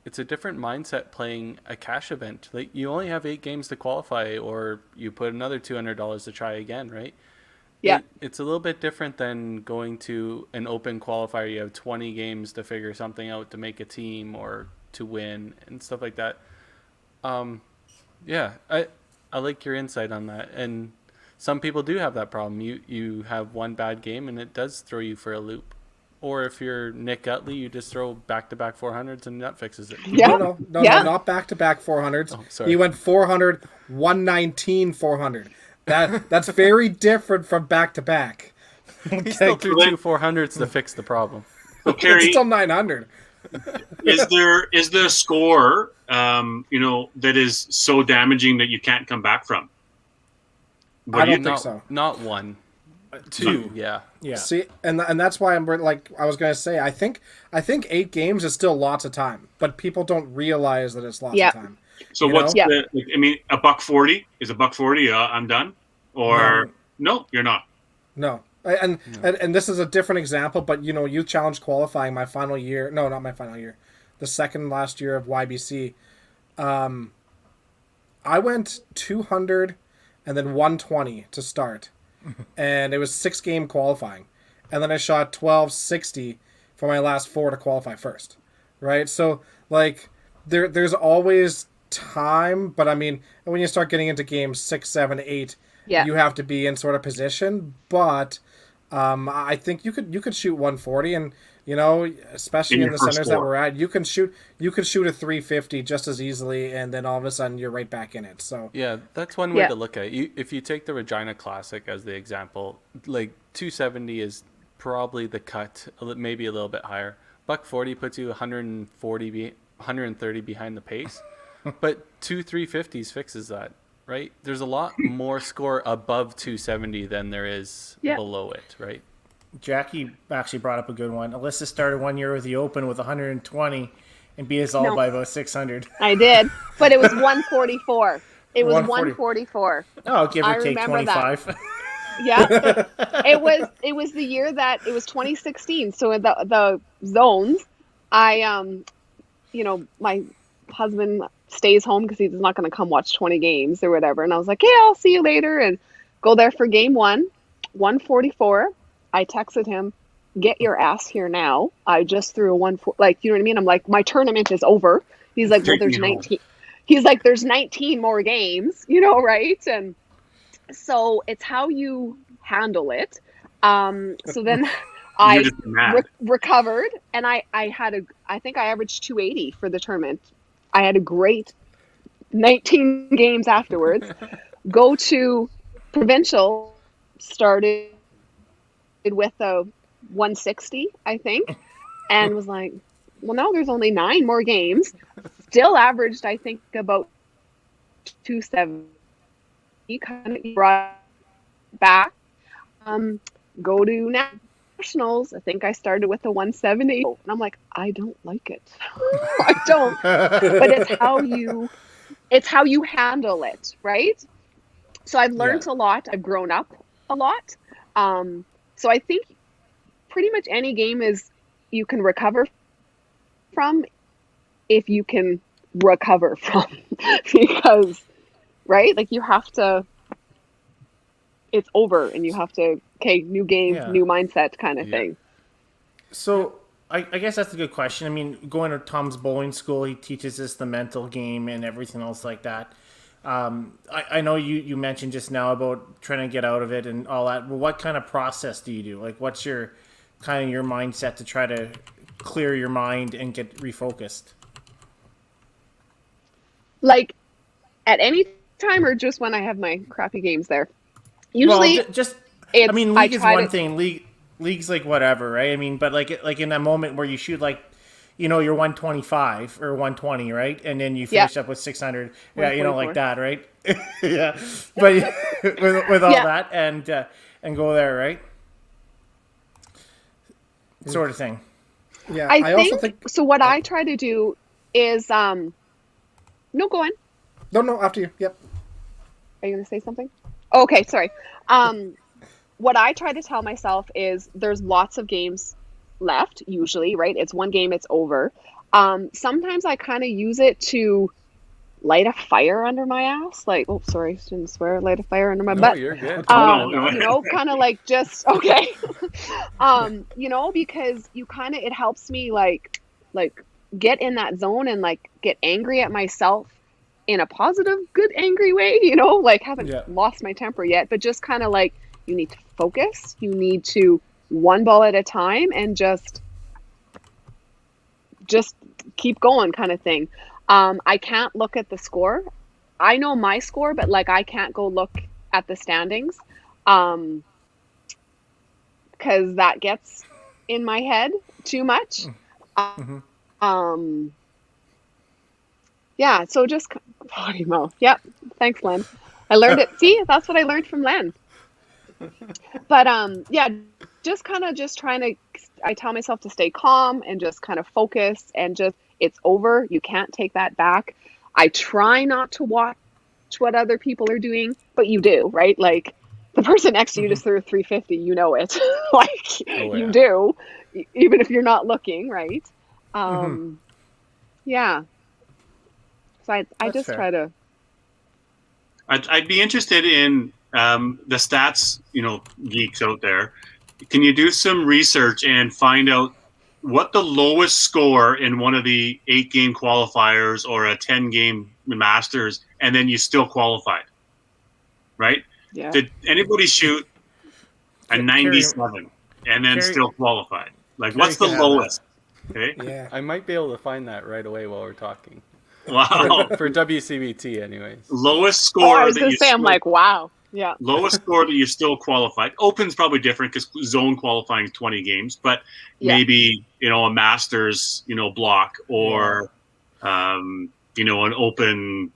different mindset playing a cash event. Like you only have 8 games to qualify, or you put another $200 to try again, right? Yeah. It's a little bit different than going to an open qualifier. You have 20 games to figure something out to make a team or to win and stuff like that. Yeah, I like your insight on that. And some people do have that problem. You have one bad game and it does throw you for a loop. Or if you're Nick Utley, you just throw back-to-back 400s and that fixes it. Yeah. No, not back-to-back 400s. Oh, sorry. He went 400, 119, 400. That's very different from back-to-back. He still threw 2 400s to fix the problem. So, Carrie, it's still 900. is there a score, that is so damaging that you can't come back from? I don't think so. Not 1. 2, yeah. See, and that's why I'm like I was gonna say. I think 8 games is still lots of time, but people don't realize that it's lots of time. So what's $140 is $140. I'm done, or no, you're not. No, and this is a different example, but you challenge qualifying my final year. No, not my final year. The second last year of YBC, I went 200 and then 120 to start. And it was 6-game qualifying. And then I shot 1260 for my last 4 to qualify first. Right? So, like, there's always time, but I mean, when you start getting into games 6, 7, 8, you have to be in sort of position. But I think you could shoot 140, and especially in the centers that we're at, you can shoot a 350 just as easily, and then all of a sudden you're right back in it. So yeah, that's one way to look at it. If you take the Regina Classic as the example, like 270 is probably the cut, maybe a little bit higher. $140 puts you 130 behind the pace, but 2 350s fixes that. Right? There's a lot more score above 270 than there is below it, right? Jackie actually brought up a good one. Alyssa started one year with the Open with 120 and beat us all by about 600. I did, but it was 144. It was 144. Oh, give or take 25. Yeah, it was the year that it was 2016. So in the zones, I my husband stays home because he's not going to come watch 20 games or whatever. And I was like, yeah, I'll see you later. And go there for game 144. I texted him, get your ass here now. I just threw a 1-4, like, you know what I mean? I'm like, my tournament is over. He's like, well, there's 19. He's like, there's 19 more games, you know, right? And so it's how you handle it. So then I recovered, and I think I averaged 280 for the tournament. I had a great 19 games afterwards. Go to provincial, started with a 160, I think, and was like, well, now there's only 9 more games. Still averaged, I think, about 270. Kind of brought back. Go to nationals. I think I started with a 170, and I'm like, I don't like it. I don't. But it's how you handle it, right? So I've learned a lot. I've grown up a lot. So I think pretty much any game you can recover from if you can recover from, because, right? Like you have to, it's over and you have to, okay, new game, new mindset kind of thing. So I guess that's a good question. I mean, going to Tom's bowling school, he teaches us the mental game and everything else like that. I know you mentioned just now about trying to get out of it and all that. Well, what kind of process do you do? Like, what's your mindset to try to clear your mind and get refocused? Like, at any time or just when I have my crappy games there? Usually, I mean, league is one thing. League's like whatever, right? I mean, but like in that moment where you shoot like, you know, you're 125 or 120, right? And then you finish up with 600. Yeah, you know, like that, right? Yeah. But with all that and go there, right? Sort of thing. Yeah. I also think so. What I try to do is no, go on. No, after you. Yep. Are you going to say something? Oh, okay, sorry. What I try to tell myself is there's lots of games left, usually, right? It's one game, it's over. Sometimes I kind of use it to light a fire under my ass. Like, oh, sorry, shouldn't swear, light a fire under my butt. You're good. You know, kind of like just, okay. You know, because it helps me like get in that zone and like get angry at myself in a positive, good, angry way, you know, like haven't lost my temper yet, but just kind of like, you need to focus. You need to one ball at a time and just keep going kind of thing. I can't look at the score. I know my score, but like I can't go look at the standings because that gets in my head too much. Yeah, so just potty mouth. Yep. Thanks, Len. I learned it. See, that's what I learned from Len. But yeah, just trying to, I tell myself to stay calm and just kind of focus and just, it's over. You can't take that back. I try not to watch what other people are doing, but you do, right? Like the person next to you just threw a 350, you know it. Like you do, even if you're not looking, right? Yeah. So I just try to. I'd be interested in the stats, you know, geeks out there. Can you do some research and find out what the lowest score in one of the 8-game qualifiers or a 10-game Masters, and then you still qualified, right? Yeah. Did anybody shoot a 97 and then still qualified? Like, what's the lowest? Okay. Yeah. I might be able to find that right away while we're talking. Wow. For WCBT, anyways. Lowest score. I was going to say, I'm like, wow. Yeah. Lowest score that you still qualified. Open's probably different because zone qualifying is 20 games, but maybe, you know, a Masters, you know, block or, you know, an open,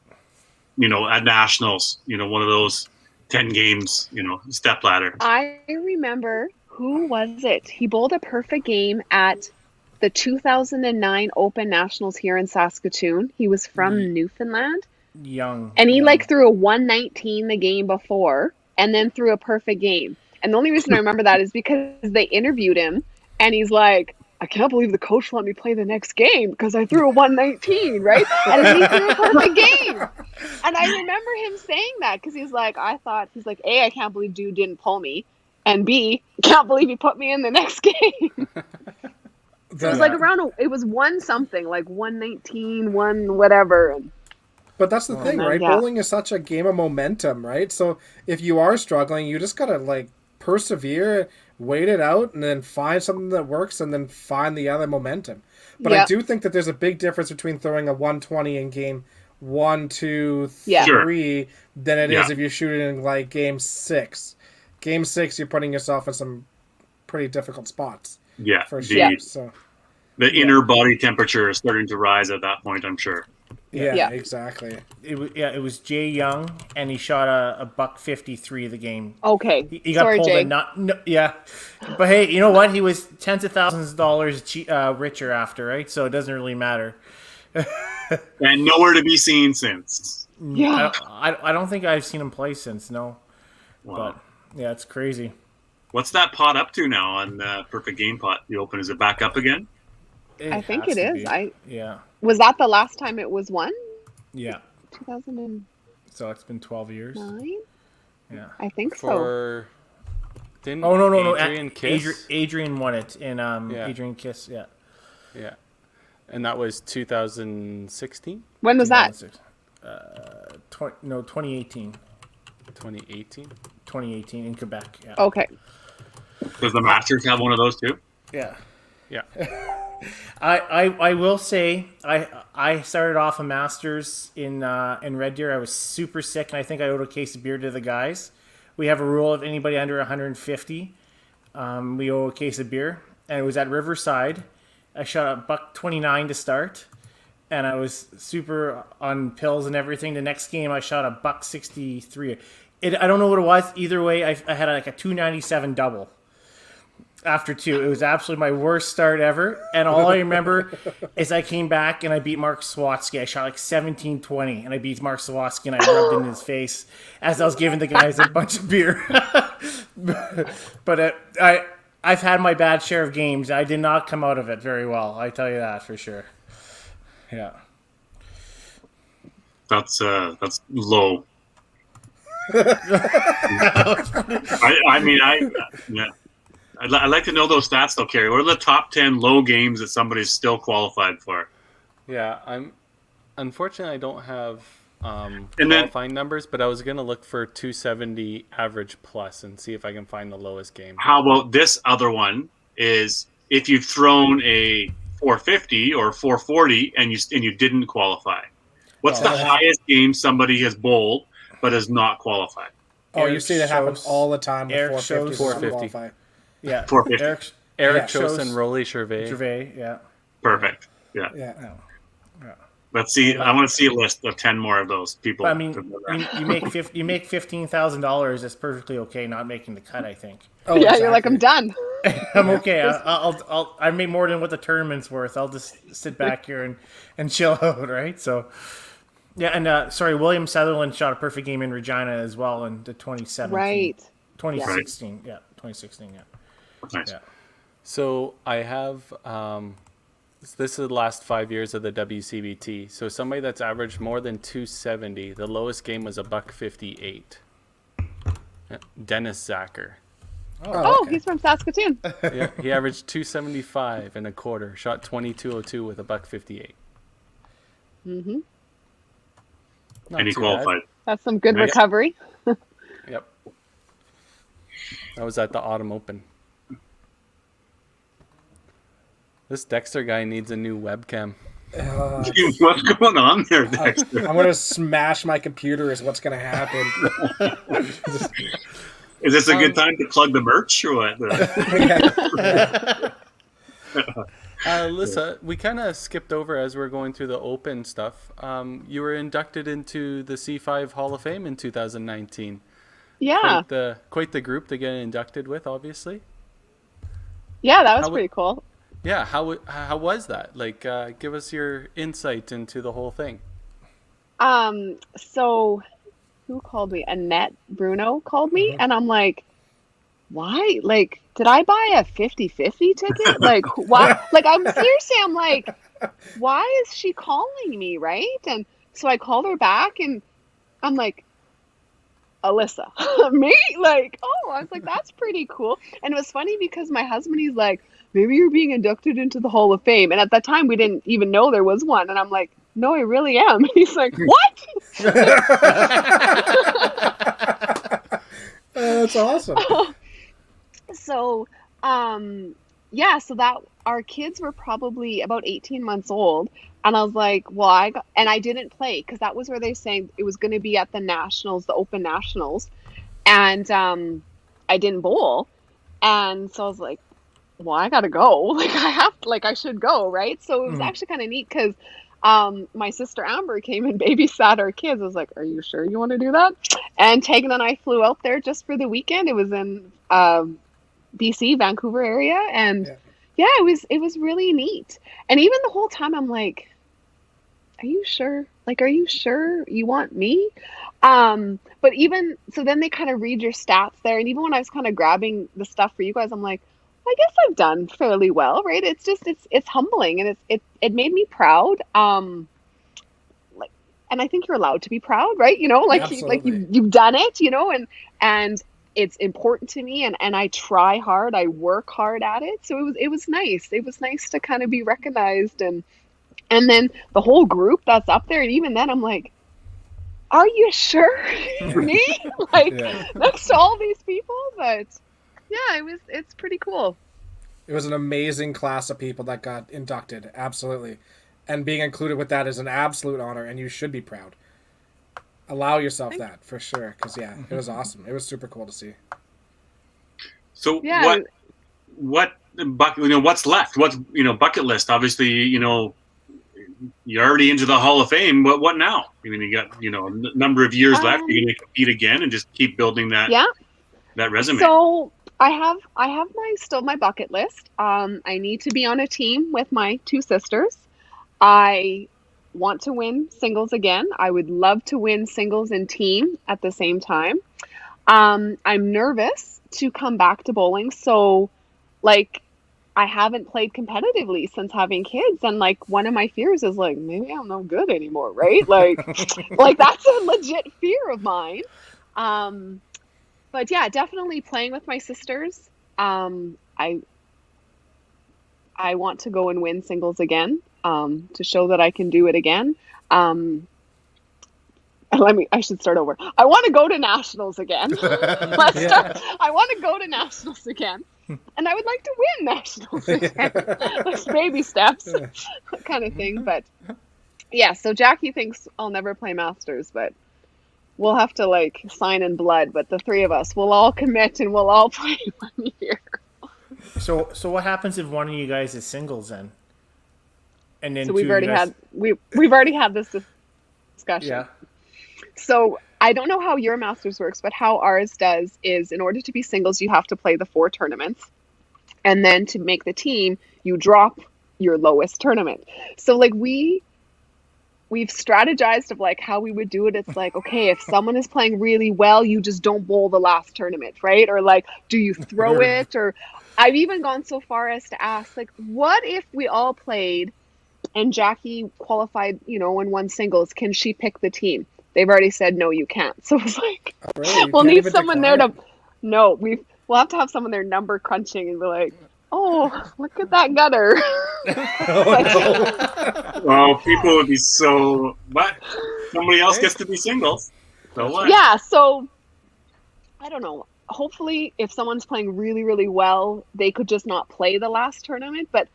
you know, at Nationals, you know, one of those 10 games, you know, step ladder. I remember, who was it? He bowled a perfect game at the 2009 Open Nationals here in Saskatoon. He was from Newfoundland. And he like threw a 119 the game before and then threw a perfect game. And the only reason I remember that is because they interviewed him and he's like, I can't believe the coach let me play the next game because I threw a 119, right? And he threw a perfect game. And I remember him saying that because he's like, A, I can't believe dude didn't pull me. And B, can't believe he put me in the next game. So it was like it was one something, like 119, one whatever. But that's the thing, right? Yeah. Bowling is such a game of momentum, right? So if you are struggling, you just gotta like persevere, wait it out, and then find something that works, and then find the other momentum. But I do think that there's a big difference between throwing a 120 in game 1, 2, 3 than it is if you shoot it in like game 6. Game 6, you're putting yourself in some pretty difficult spots. Yeah, for sure. So the inner body temperature is starting to rise at that point, I'm sure. Yeah, exactly. It was Jay Young, and he shot a $153 the game. Okay, he got pulled Jay. But hey, you know what? He was tens of thousands of dollars richer after, right? So it doesn't really matter. And nowhere to be seen since. Yeah, I don't think I've seen him play since. No, Wow. but yeah, it's crazy. What's that pot up to now on Perfect Game Pot? You open, is it back up again? I think has it to is. be. Was that the last time it was won? Yeah. 2009? So it's been 12 years. Yeah. I think so. For didn't No. Adrian Kiss? Adrian won it in Adrian Kiss. Yeah. Yeah, and that was 2016. When was that? 2018. 2018. 2018 in Quebec. Yeah. Okay. Does the Masters have one of those too? Yeah. Yeah. I will say I started off a Masters in Red Deer. I was super sick, and I think I owed a case of beer to the guys. We have a rule of anybody under 150, we owe a case of beer, and it was at Riverside. I shot a $129 to start, and I was super on pills and everything. The next game I shot a $163. I don't know what it was. Either way, I had like a 297 double. After 2, it was absolutely my worst start ever, and all I remember is I came back and I beat Mark Swatsky. I shot like 17-20, and I beat Mark Swatsky, and I rubbed it in his face as I was giving the guys a bunch of beer. But I've had my bad share of games. I did not come out of it very well. I tell you that for sure. Yeah, that's low. I'd like to know those stats though, Kerry. What are the top 10 low games that somebody's still qualified for? Yeah, unfortunately I don't have qualifying numbers, but I was gonna look for 270 average plus and see if I can find the lowest game. How about this other one? Is if you've thrown a 450 or 440 and you didn't qualify, what's the highest game somebody has bowled but has not qualified? Oh, you see that happens all the time with 450s. 450. yeah. 450. Eric Chose and Rolly Gervais. Gervais, yeah. Perfect. Yeah. Yeah. Let's see. I want to see a list of 10 more of those people. I mean, you make $15,000. That's perfectly okay. Not making the cut, I think. Oh, Yeah, exactly. you're like, I'm done. I'm okay. I make more than what the tournament's worth. I'll just sit back here and chill out, right? So, yeah. And sorry, William Sutherland shot a perfect game in Regina as well in the 2017. Right. 2016. Yeah. 2016. Yeah. Nice. Yeah. So I have this is the last 5 years of the WCBT. So somebody that's averaged more than 270. The lowest game was a $158. Dennis Zacher. Oh, he's from Saskatoon. Yeah, he averaged 275 and a quarter. Shot 2202 with a $158. Mm-hmm. And he qualified. That's some good Nice. recovery. Yep. That was at the Autumn Open. This Dexter guy needs a new webcam. What's going on there, Dexter? I'm going to smash my computer is what's going to happen. Is this a good time to plug the merch or what? Alysa, we kind of skipped over as we're going through the Open stuff. You were inducted into the C5 Hall of Fame in 2019. Yeah. Quite the group to get inducted with, obviously. Yeah, that was pretty cool. Yeah, how was that? Like, give us your insight into the whole thing. So who called me? Annette Bruno called me, and I'm like, why? Like, did I buy a 50-50 ticket? Like, why? Like, I'm seriously, I'm like, why is she calling me, right? And so I called her back and I'm like, Alyssa, me? Like, oh, I was like, that's pretty cool. And it was funny because my husband, he's like, maybe you're being inducted into the Hall of Fame. And at that time, we didn't even know there was one. And I'm like, no, I really am. He's like, what? That's awesome. So, yeah, so that our kids were probably about 18 months old. And I was like, well, and I didn't play because that was where they saying it was going to be at the Nationals, the Open Nationals. And I didn't bowl. And so I was like, well, I got to go. Like, I should go, right? So it was actually kind of neat because my sister Amber came and babysat our kids. I was like, are you sure you want to do that? And Tegan and I flew out there just for the weekend. It was in BC, Vancouver area. And yeah, it was really neat. And even the whole time I'm like, are you sure? Like, are you sure you want me? But even so then they kind of read your stats there. And even when I was kind of grabbing the stuff for you guys, I'm like, I guess I've done fairly well, right? It's just it's humbling and it made me proud. Like, and I think you're allowed to be proud, right? You know, like you've done it, you know, and it's important to me and I try hard, I work hard at it. So it was nice. It was nice to kind of be recognized and then the whole group that's up there, and even then I'm like, are you sure? Me? Like next to all these people? But yeah, it's pretty cool. It was an amazing class of people that got inducted, absolutely. And being included with that is an absolute honor, and you should be proud. Allow yourself that, for sure, because, yeah, it was awesome. It was super cool to see. So what what's left? What's, bucket list? Obviously, you're already into the Hall of Fame, but what now? I mean, you got, a number of years left. You're going to compete again and just keep building that resume. So I have my bucket list. I need to be on a team with my two sisters. I want to win singles again. I would love to win singles and team at the same time. I'm nervous to come back to bowling. So like I haven't played competitively since having kids. And like one of my fears is like, maybe I'm not good anymore. Right. Like, like that's a legit fear of mine. But yeah, definitely playing with my sisters. I want to go and win singles again, to show that I can do it again. I should start over. I want to go to nationals again. I want to go to nationals again. And I would like to win nationals again. Like baby steps kind of thing. But yeah, so Jackie thinks I'll never play Masters, but we'll have to like sign in blood. But the three of us will all commit and we'll all play 1 year. So what happens if one of you guys is singles then? And then so we've already had this discussion. Yeah. So I don't know how your Masters works, but how ours does is in order to be singles, you have to play the 4 tournaments. And then to make the team, you drop your lowest tournament. So like we've strategized of like how we would do it. It's like, okay, if someone is playing really well, you just don't bowl the last tournament, right? Or like, do you throw it? Or I've even gone so far as to ask, like, what if we all played and Jackie qualified, and won singles? Can she pick the team? They've already said, no, you can't. So it's like, we'll need someone there to, we'll have to have someone there number crunching and be like, oh, look at that gutter. Well, people would be so, but somebody else gets to be singles. So what? Yeah, so I don't know. Hopefully, if someone's playing really, really well, they could just not play the last tournament. But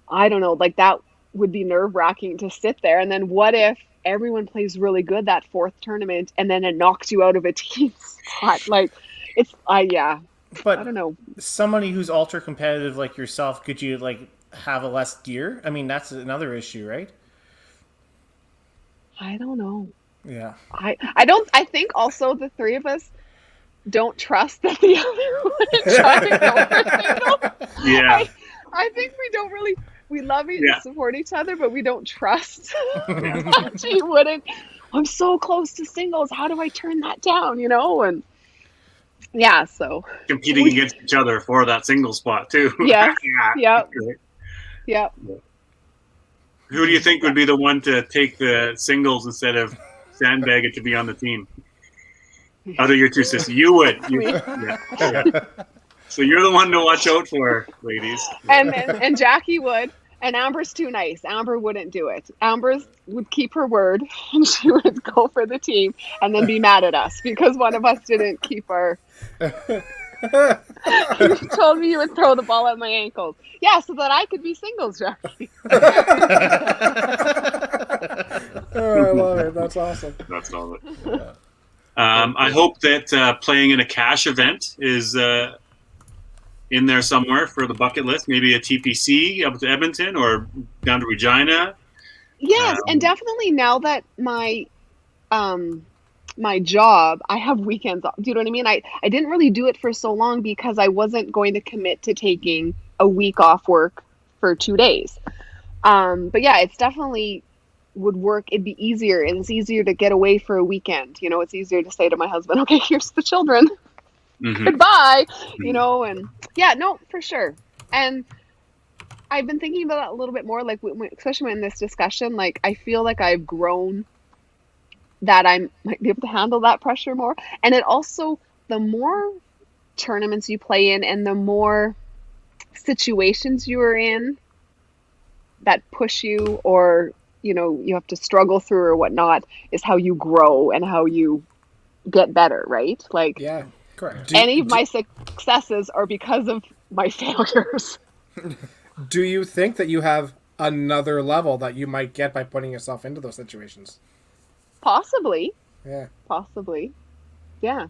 I don't know, like that would be nerve-wracking to sit there. And then what if everyone plays really good that 4th tournament and then it knocks you out of a team spot? Like, it's, yeah. But I don't know. Somebody who's ultra competitive like yourself, could you like have a less gear? I mean, that's another issue, right? I don't know. Yeah. I think also the three of us don't trust that the other one try to go for single. Yeah. I think we don't really, we love each and support each other, but we don't trust that she wouldn't. I'm so close to singles. How do I turn that down? And Yeah, so competing against each other for that single spot too. Yeah. Yep. Right. Yep. Who do you think would be the one to take the singles instead of Sandbag it to be on the team? Out of your two sisters, you would. Yeah. So you're the one to watch out for, ladies. And Jackie would. And Amber's too nice. Amber wouldn't do it. Amber would keep her word, and she would go for the team and then be mad at us because one of us didn't keep our... You told me you would throw the ball at my ankles. Yeah, so that I could be singles, Jackie. Oh, I love it. That's awesome. That's all of it. I hope that playing in a cash event is in there somewhere for the bucket list. Maybe a TPC up to Edmonton or down to Regina. Yes, and definitely now that my job, I have weekends off. Do you know what I mean? I didn't really do it for so long because I wasn't going to commit to taking a week off work for 2 days. But yeah, it's definitely would work. It'd be easier, and it's easier to get away for a weekend. You know, it's easier to say to my husband, okay, here's the children. Goodbye. You know, and yeah, no, for sure. And I've been thinking about it a little bit more, like especially in this discussion, like I feel like I've grown, that I might be able to handle that pressure more. And it also, the more tournaments you play in and the more situations you are in that push you, or, you know, you have to struggle through or whatnot, is how you grow and how you get better, right? Like, Yeah, correct. any of my successes are because of my failures. Do you think that you have another level that you might get by putting yourself into those situations? Possibly. Yeah. Possibly. Yeah.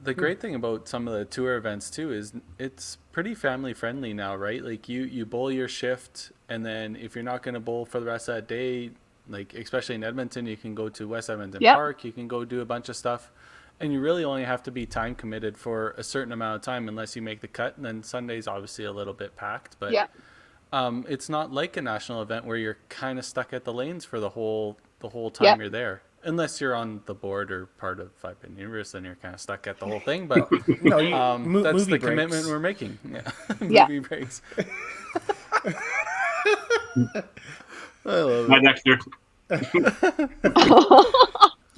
The great thing about some of the tour events too is it's pretty family friendly now, right? Like you bowl your shift, and then if you're not going to bowl for the rest of that day, like especially in Edmonton, you can go to West Edmonton Park, you can go do a bunch of stuff, and you really only have to be time committed for a certain amount of time unless you make the cut, and then Sunday's obviously a little bit packed, but it's not like a national event where you're kind of stuck at the lanes for the whole time you're there. Unless you're on the board or part of 5 Pin Universe, then you're kind of stuck at the whole thing. But No, that's the breaks. commitment we're making. Yeah, Yeah. Movie breaks. I love Hi, it. Dexter.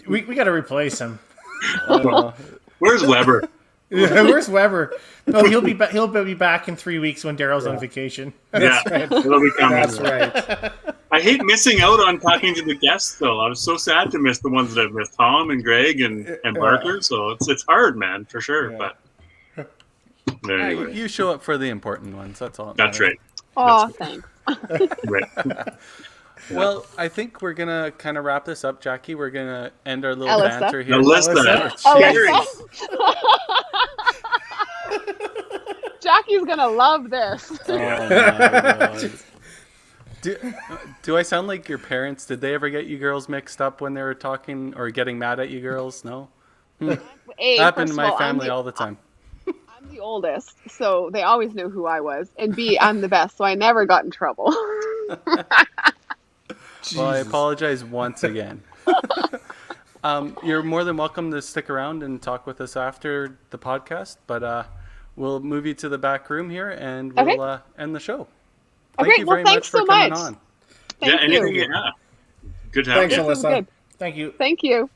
We got to replace him. Where's Weber? Yeah, where's Weber? No, he'll be back in 3 weeks when Daryl's on vacation. Yeah, it'll be coming. That's right. I hate missing out on talking to the guests, though. I was so sad to miss the ones that I've missed, Tom and Greg and Barker. So it's hard, man, for sure. Yeah. But Yeah, anyway, you show up for the important ones. That's all. that's right. Oh, thanks. Right. Well, I think we're gonna kind of wrap this up, Jackie. We're gonna end our little Alysa. banter here. Alysa. Jackie's gonna love this. Oh, my Lord. Do I sound like your parents? Did they ever get you girls mixed up when they were talking or getting mad at you girls? No? A, Happened first to of my all, family all the time. I'm the oldest, so they always knew who I was. And B, I'm the best, so I never got in trouble. Well, I apologize once again. You're more than welcome to stick around and talk with us after the podcast, but we'll move you to the back room here and we'll end the show. Thank you very much for coming on. Thank anything. you. Yeah. Good to have Thanks, you. Alyssa. Good. Thank you. Thank you.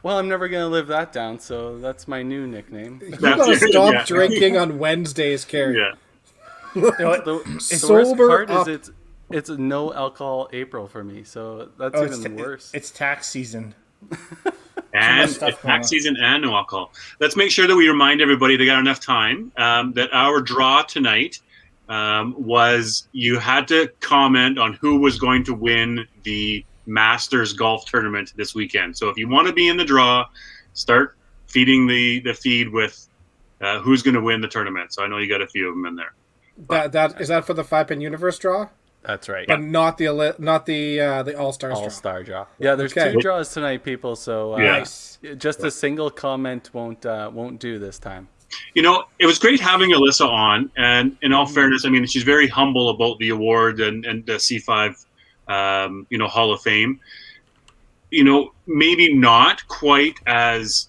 Well, I'm never going to live that down, so that's my new nickname. You gotta That's it, stop yeah. drinking on Wednesdays, Carrie. Yeah. You know what? The worst Sober part up. is it's a no alcohol April for me, so that's Oh, even worse. It's tax season. And stuff it's going on. tax season and no alcohol. Let's make sure that we remind everybody they got enough time that our draw tonight was you had to comment on who was going to win the Masters golf tournament this weekend. So if you want to be in the draw, start feeding the feed with who's going to win the tournament. So I know you got a few of them in there. That is that for the 5 Pin Universe draw, That's right. but not the All Stars draw. All-star draw. Yeah, there's Okay. 2 draws tonight, people, so Yeah. Nice. just a single comment won't do this time. You know, it was great having Alyssa on, and in all fairness, I mean, she's very humble about the award and the C5, Hall of Fame. You know, maybe not quite as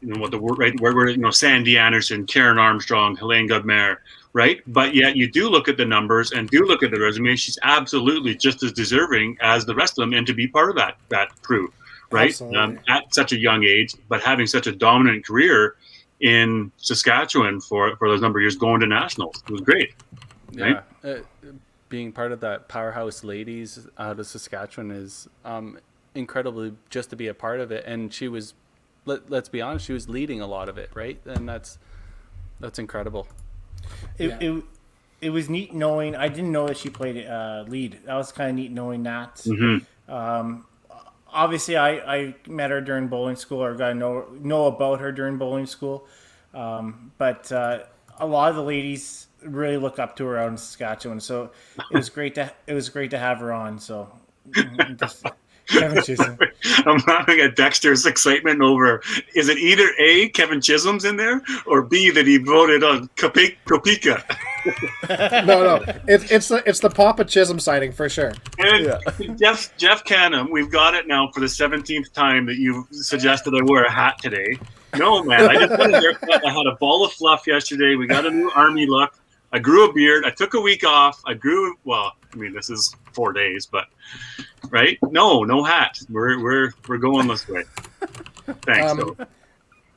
what the word, right? Where we're, Sandy Anderson, Karen Armstrong, Helene Godmer, right? But yet you do look at the numbers and do look at the resume. She's absolutely just as deserving as the rest of them, and to be part of that crew, right? At such a young age, but having such a dominant career in Saskatchewan for those number of years, going to nationals, it was great. Right? Yeah, being part of that powerhouse ladies out of Saskatchewan is incredibly just to be a part of it. And she was, let's be honest, she was leading a lot of it, right? And that's incredible. It was neat knowing. I didn't know that she played lead. That was kind of neat knowing that. Mm-hmm. Obviously, I met her during bowling school, or got to know about her during bowling school. But a lot of the ladies really look up to her out in Saskatchewan. So it was great to have her on. So Kevin Chisholm. I'm laughing at Dexter's excitement over, is it either A, Kevin Chisholm's in there, or B, that he voted on Kopika? No, it's the Papa Chisholm sighting for sure. And Jeff Canham, we've got it now for the 17th time that you suggested I wear a hat today. No, man, I just had a haircut. I had a ball of fluff yesterday. We got a new army look. I grew a beard. I took a week off. This is 4 days, but right? No hat. We're going this way. Thanks.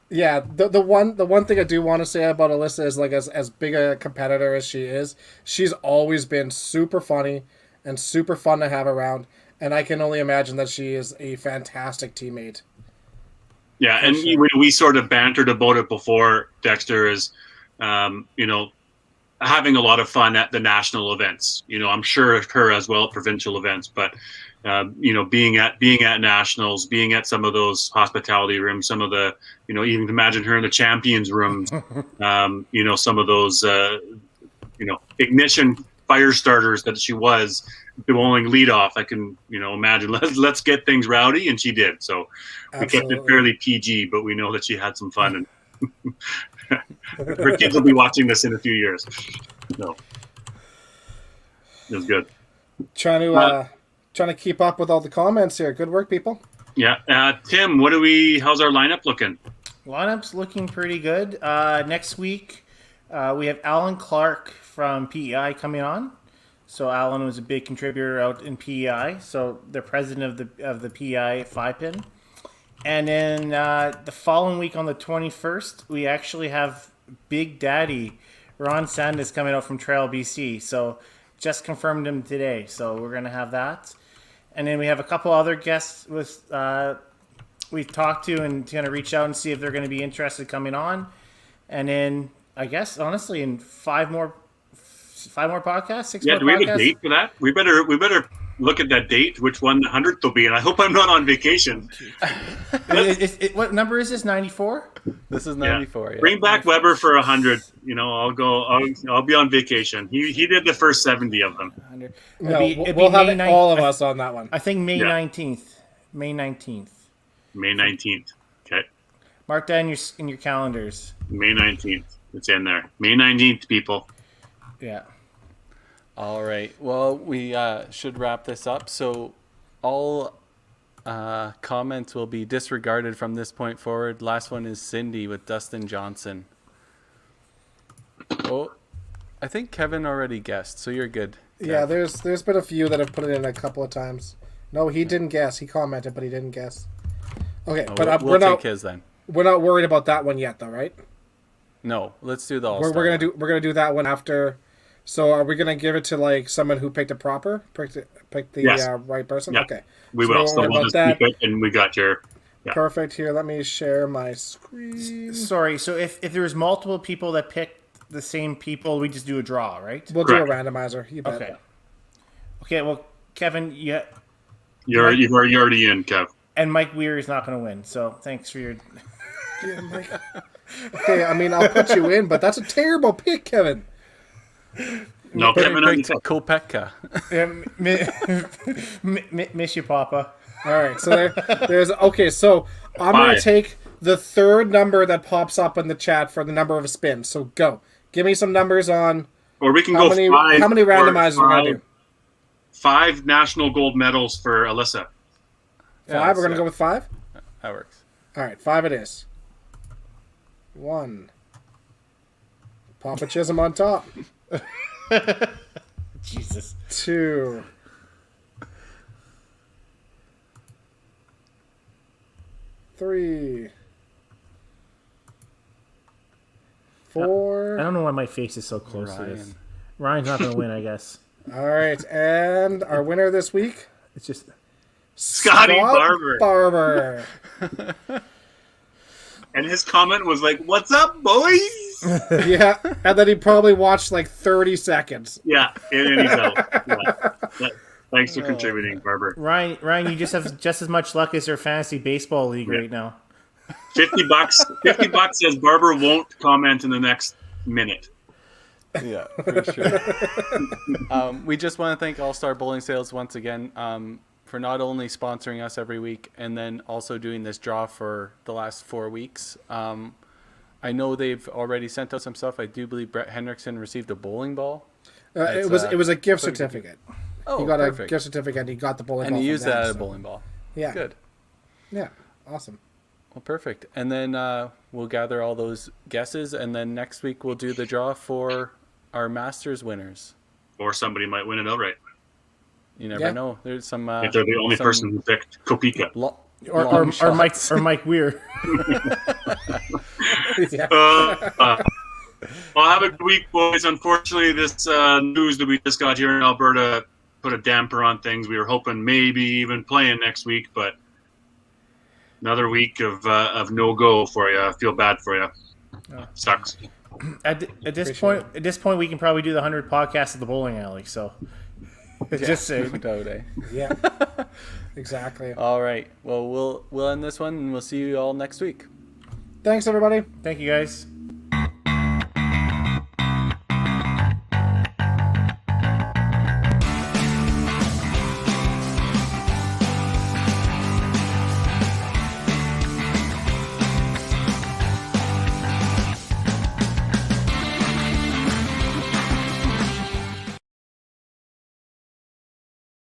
Yeah, the one thing I do want to say about Alysa is, like, as big a competitor as she is, she's always been super funny and super fun to have around, and I can only imagine that she is a fantastic teammate. Yeah, and we sort of bantered about it before, Dexter, is having a lot of fun at the national events. I'm sure her as well at provincial events, but being at nationals, being at some of those hospitality rooms, some of the, even imagine her in the champions rooms, some of those, ignition fire starters that she was bowling leadoff. I can, imagine, let's get things rowdy. And she did. So we kept it fairly PG, but we know that she had some fun, and her kids will be watching this in a few years. No, it was good. Trying to keep up with all the comments here. Good work, people. Yeah, Tim, how's our lineup looking? Lineup's looking pretty good. Next week, we have Alan Clark from PEI coming on. So Alan was a big contributor out in PEI. So the president of the PEI 5-pin. And then the following week on the 21st, we actually have Big Daddy Ron Sandus coming out from Trail BC. So just confirmed him today. So we're going to have that. And then we have a couple other guests we've talked to and going to reach out and see if they're going to be interested coming on. And then I guess, honestly, in five more podcasts, 6 more podcasts. Do we have a date for that? We better look at that date, which one the 100th will be, and I hope I'm not on vacation. What number is this? 94? This is 94. Yeah. Bring back Weber for 100. I'll go. I'll be on vacation. He did the first 70 of them. We'll have all of us on that one. I think May 19th. May 19th. May 19th. Okay. Mark that in your calendars. May 19th. It's in there. May 19th, people. Yeah. All right. Well, we should wrap this up. So all comments will be disregarded from this point forward. Last one is Cindy with Dustin Johnson. Oh, I think Kevin already guessed, so you're good, Kev. Yeah, there's been a few that have put it in a couple of times. No, he didn't guess. He commented, but he didn't guess. Okay, but we'll take his then. We're not worried about that one yet, though, right? No, let's do the all-star. We're gonna do that one after. So are we gonna give it to, like, someone who picked the Yes. Right person? Yeah. Okay. We will. So we'll just keep it, and we got your. Yeah. Perfect. Here, let me share my screen. Sorry. So if there's multiple people that pick the same people, we just do a draw, right? We'll do a randomizer. You bet. Okay. Well, Kevin, you're already in, Kev. And Mike Weir is not going to win. So thanks for your. Yeah, Mike. Okay, I mean, I'll put you in, but that's a terrible pick, Kevin. No, Kevin picked Kopeka. Miss you, Papa. All right, so there's okay. So I'm going to take the third number that pops up in the chat for the number of spins. So go, give me some numbers on. Or we can how go many, five. How many randomizers we're going to do? 5 national gold medals for Alysa. 5. We're going to go with 5. That works. All right, 5 it is. 1. Papa Chisholm on top. Jesus. 2. 3. 4. I don't know why my face is so close to this. Ryan's not going to win, I guess. All right, and our winner this week? It's just Scotty Scott Barber. And his comment was like, "What's up, boys?" Yeah, and then he probably watched like 30 seconds. Yeah, and he's out. Yeah. Thanks for contributing, Barber. Ryan, you just have just as much luck as your fantasy baseball league right now. $50. $50 says Barber won't comment in the next minute. Yeah, for sure. We just want to thank All Star Bowling Sales once again for not only sponsoring us every week and then also doing this draw for the last 4 weeks. I know they've already sent us some stuff. I do believe Brett Hendrickson received a bowling ball. It was a gift certificate. Oh, he got perfect. a gift certificate. He got the bowling ball. And he from used them, that as a so- bowling ball. Yeah. Good. Yeah. Awesome. Well, perfect. And then we'll gather all those guesses, and then next week we'll do the draw for our Masters winners. Or somebody might win it outright. You never know. There's some. If they're the only person who picked Kopeka. Or Mike Weir. Yeah. Well, have a good week, boys. Unfortunately, this news that we just got here in Alberta put a damper on things. We were hoping maybe even playing next week, but another week of no go for you. I feel bad for you. Sucks. At this point, we can probably do the 100 podcasts at the bowling alley. So, just saying. Yeah. Exactly. All right. Well, we'll end this one, and we'll see you all next week. Thanks, everybody. Thank you, guys.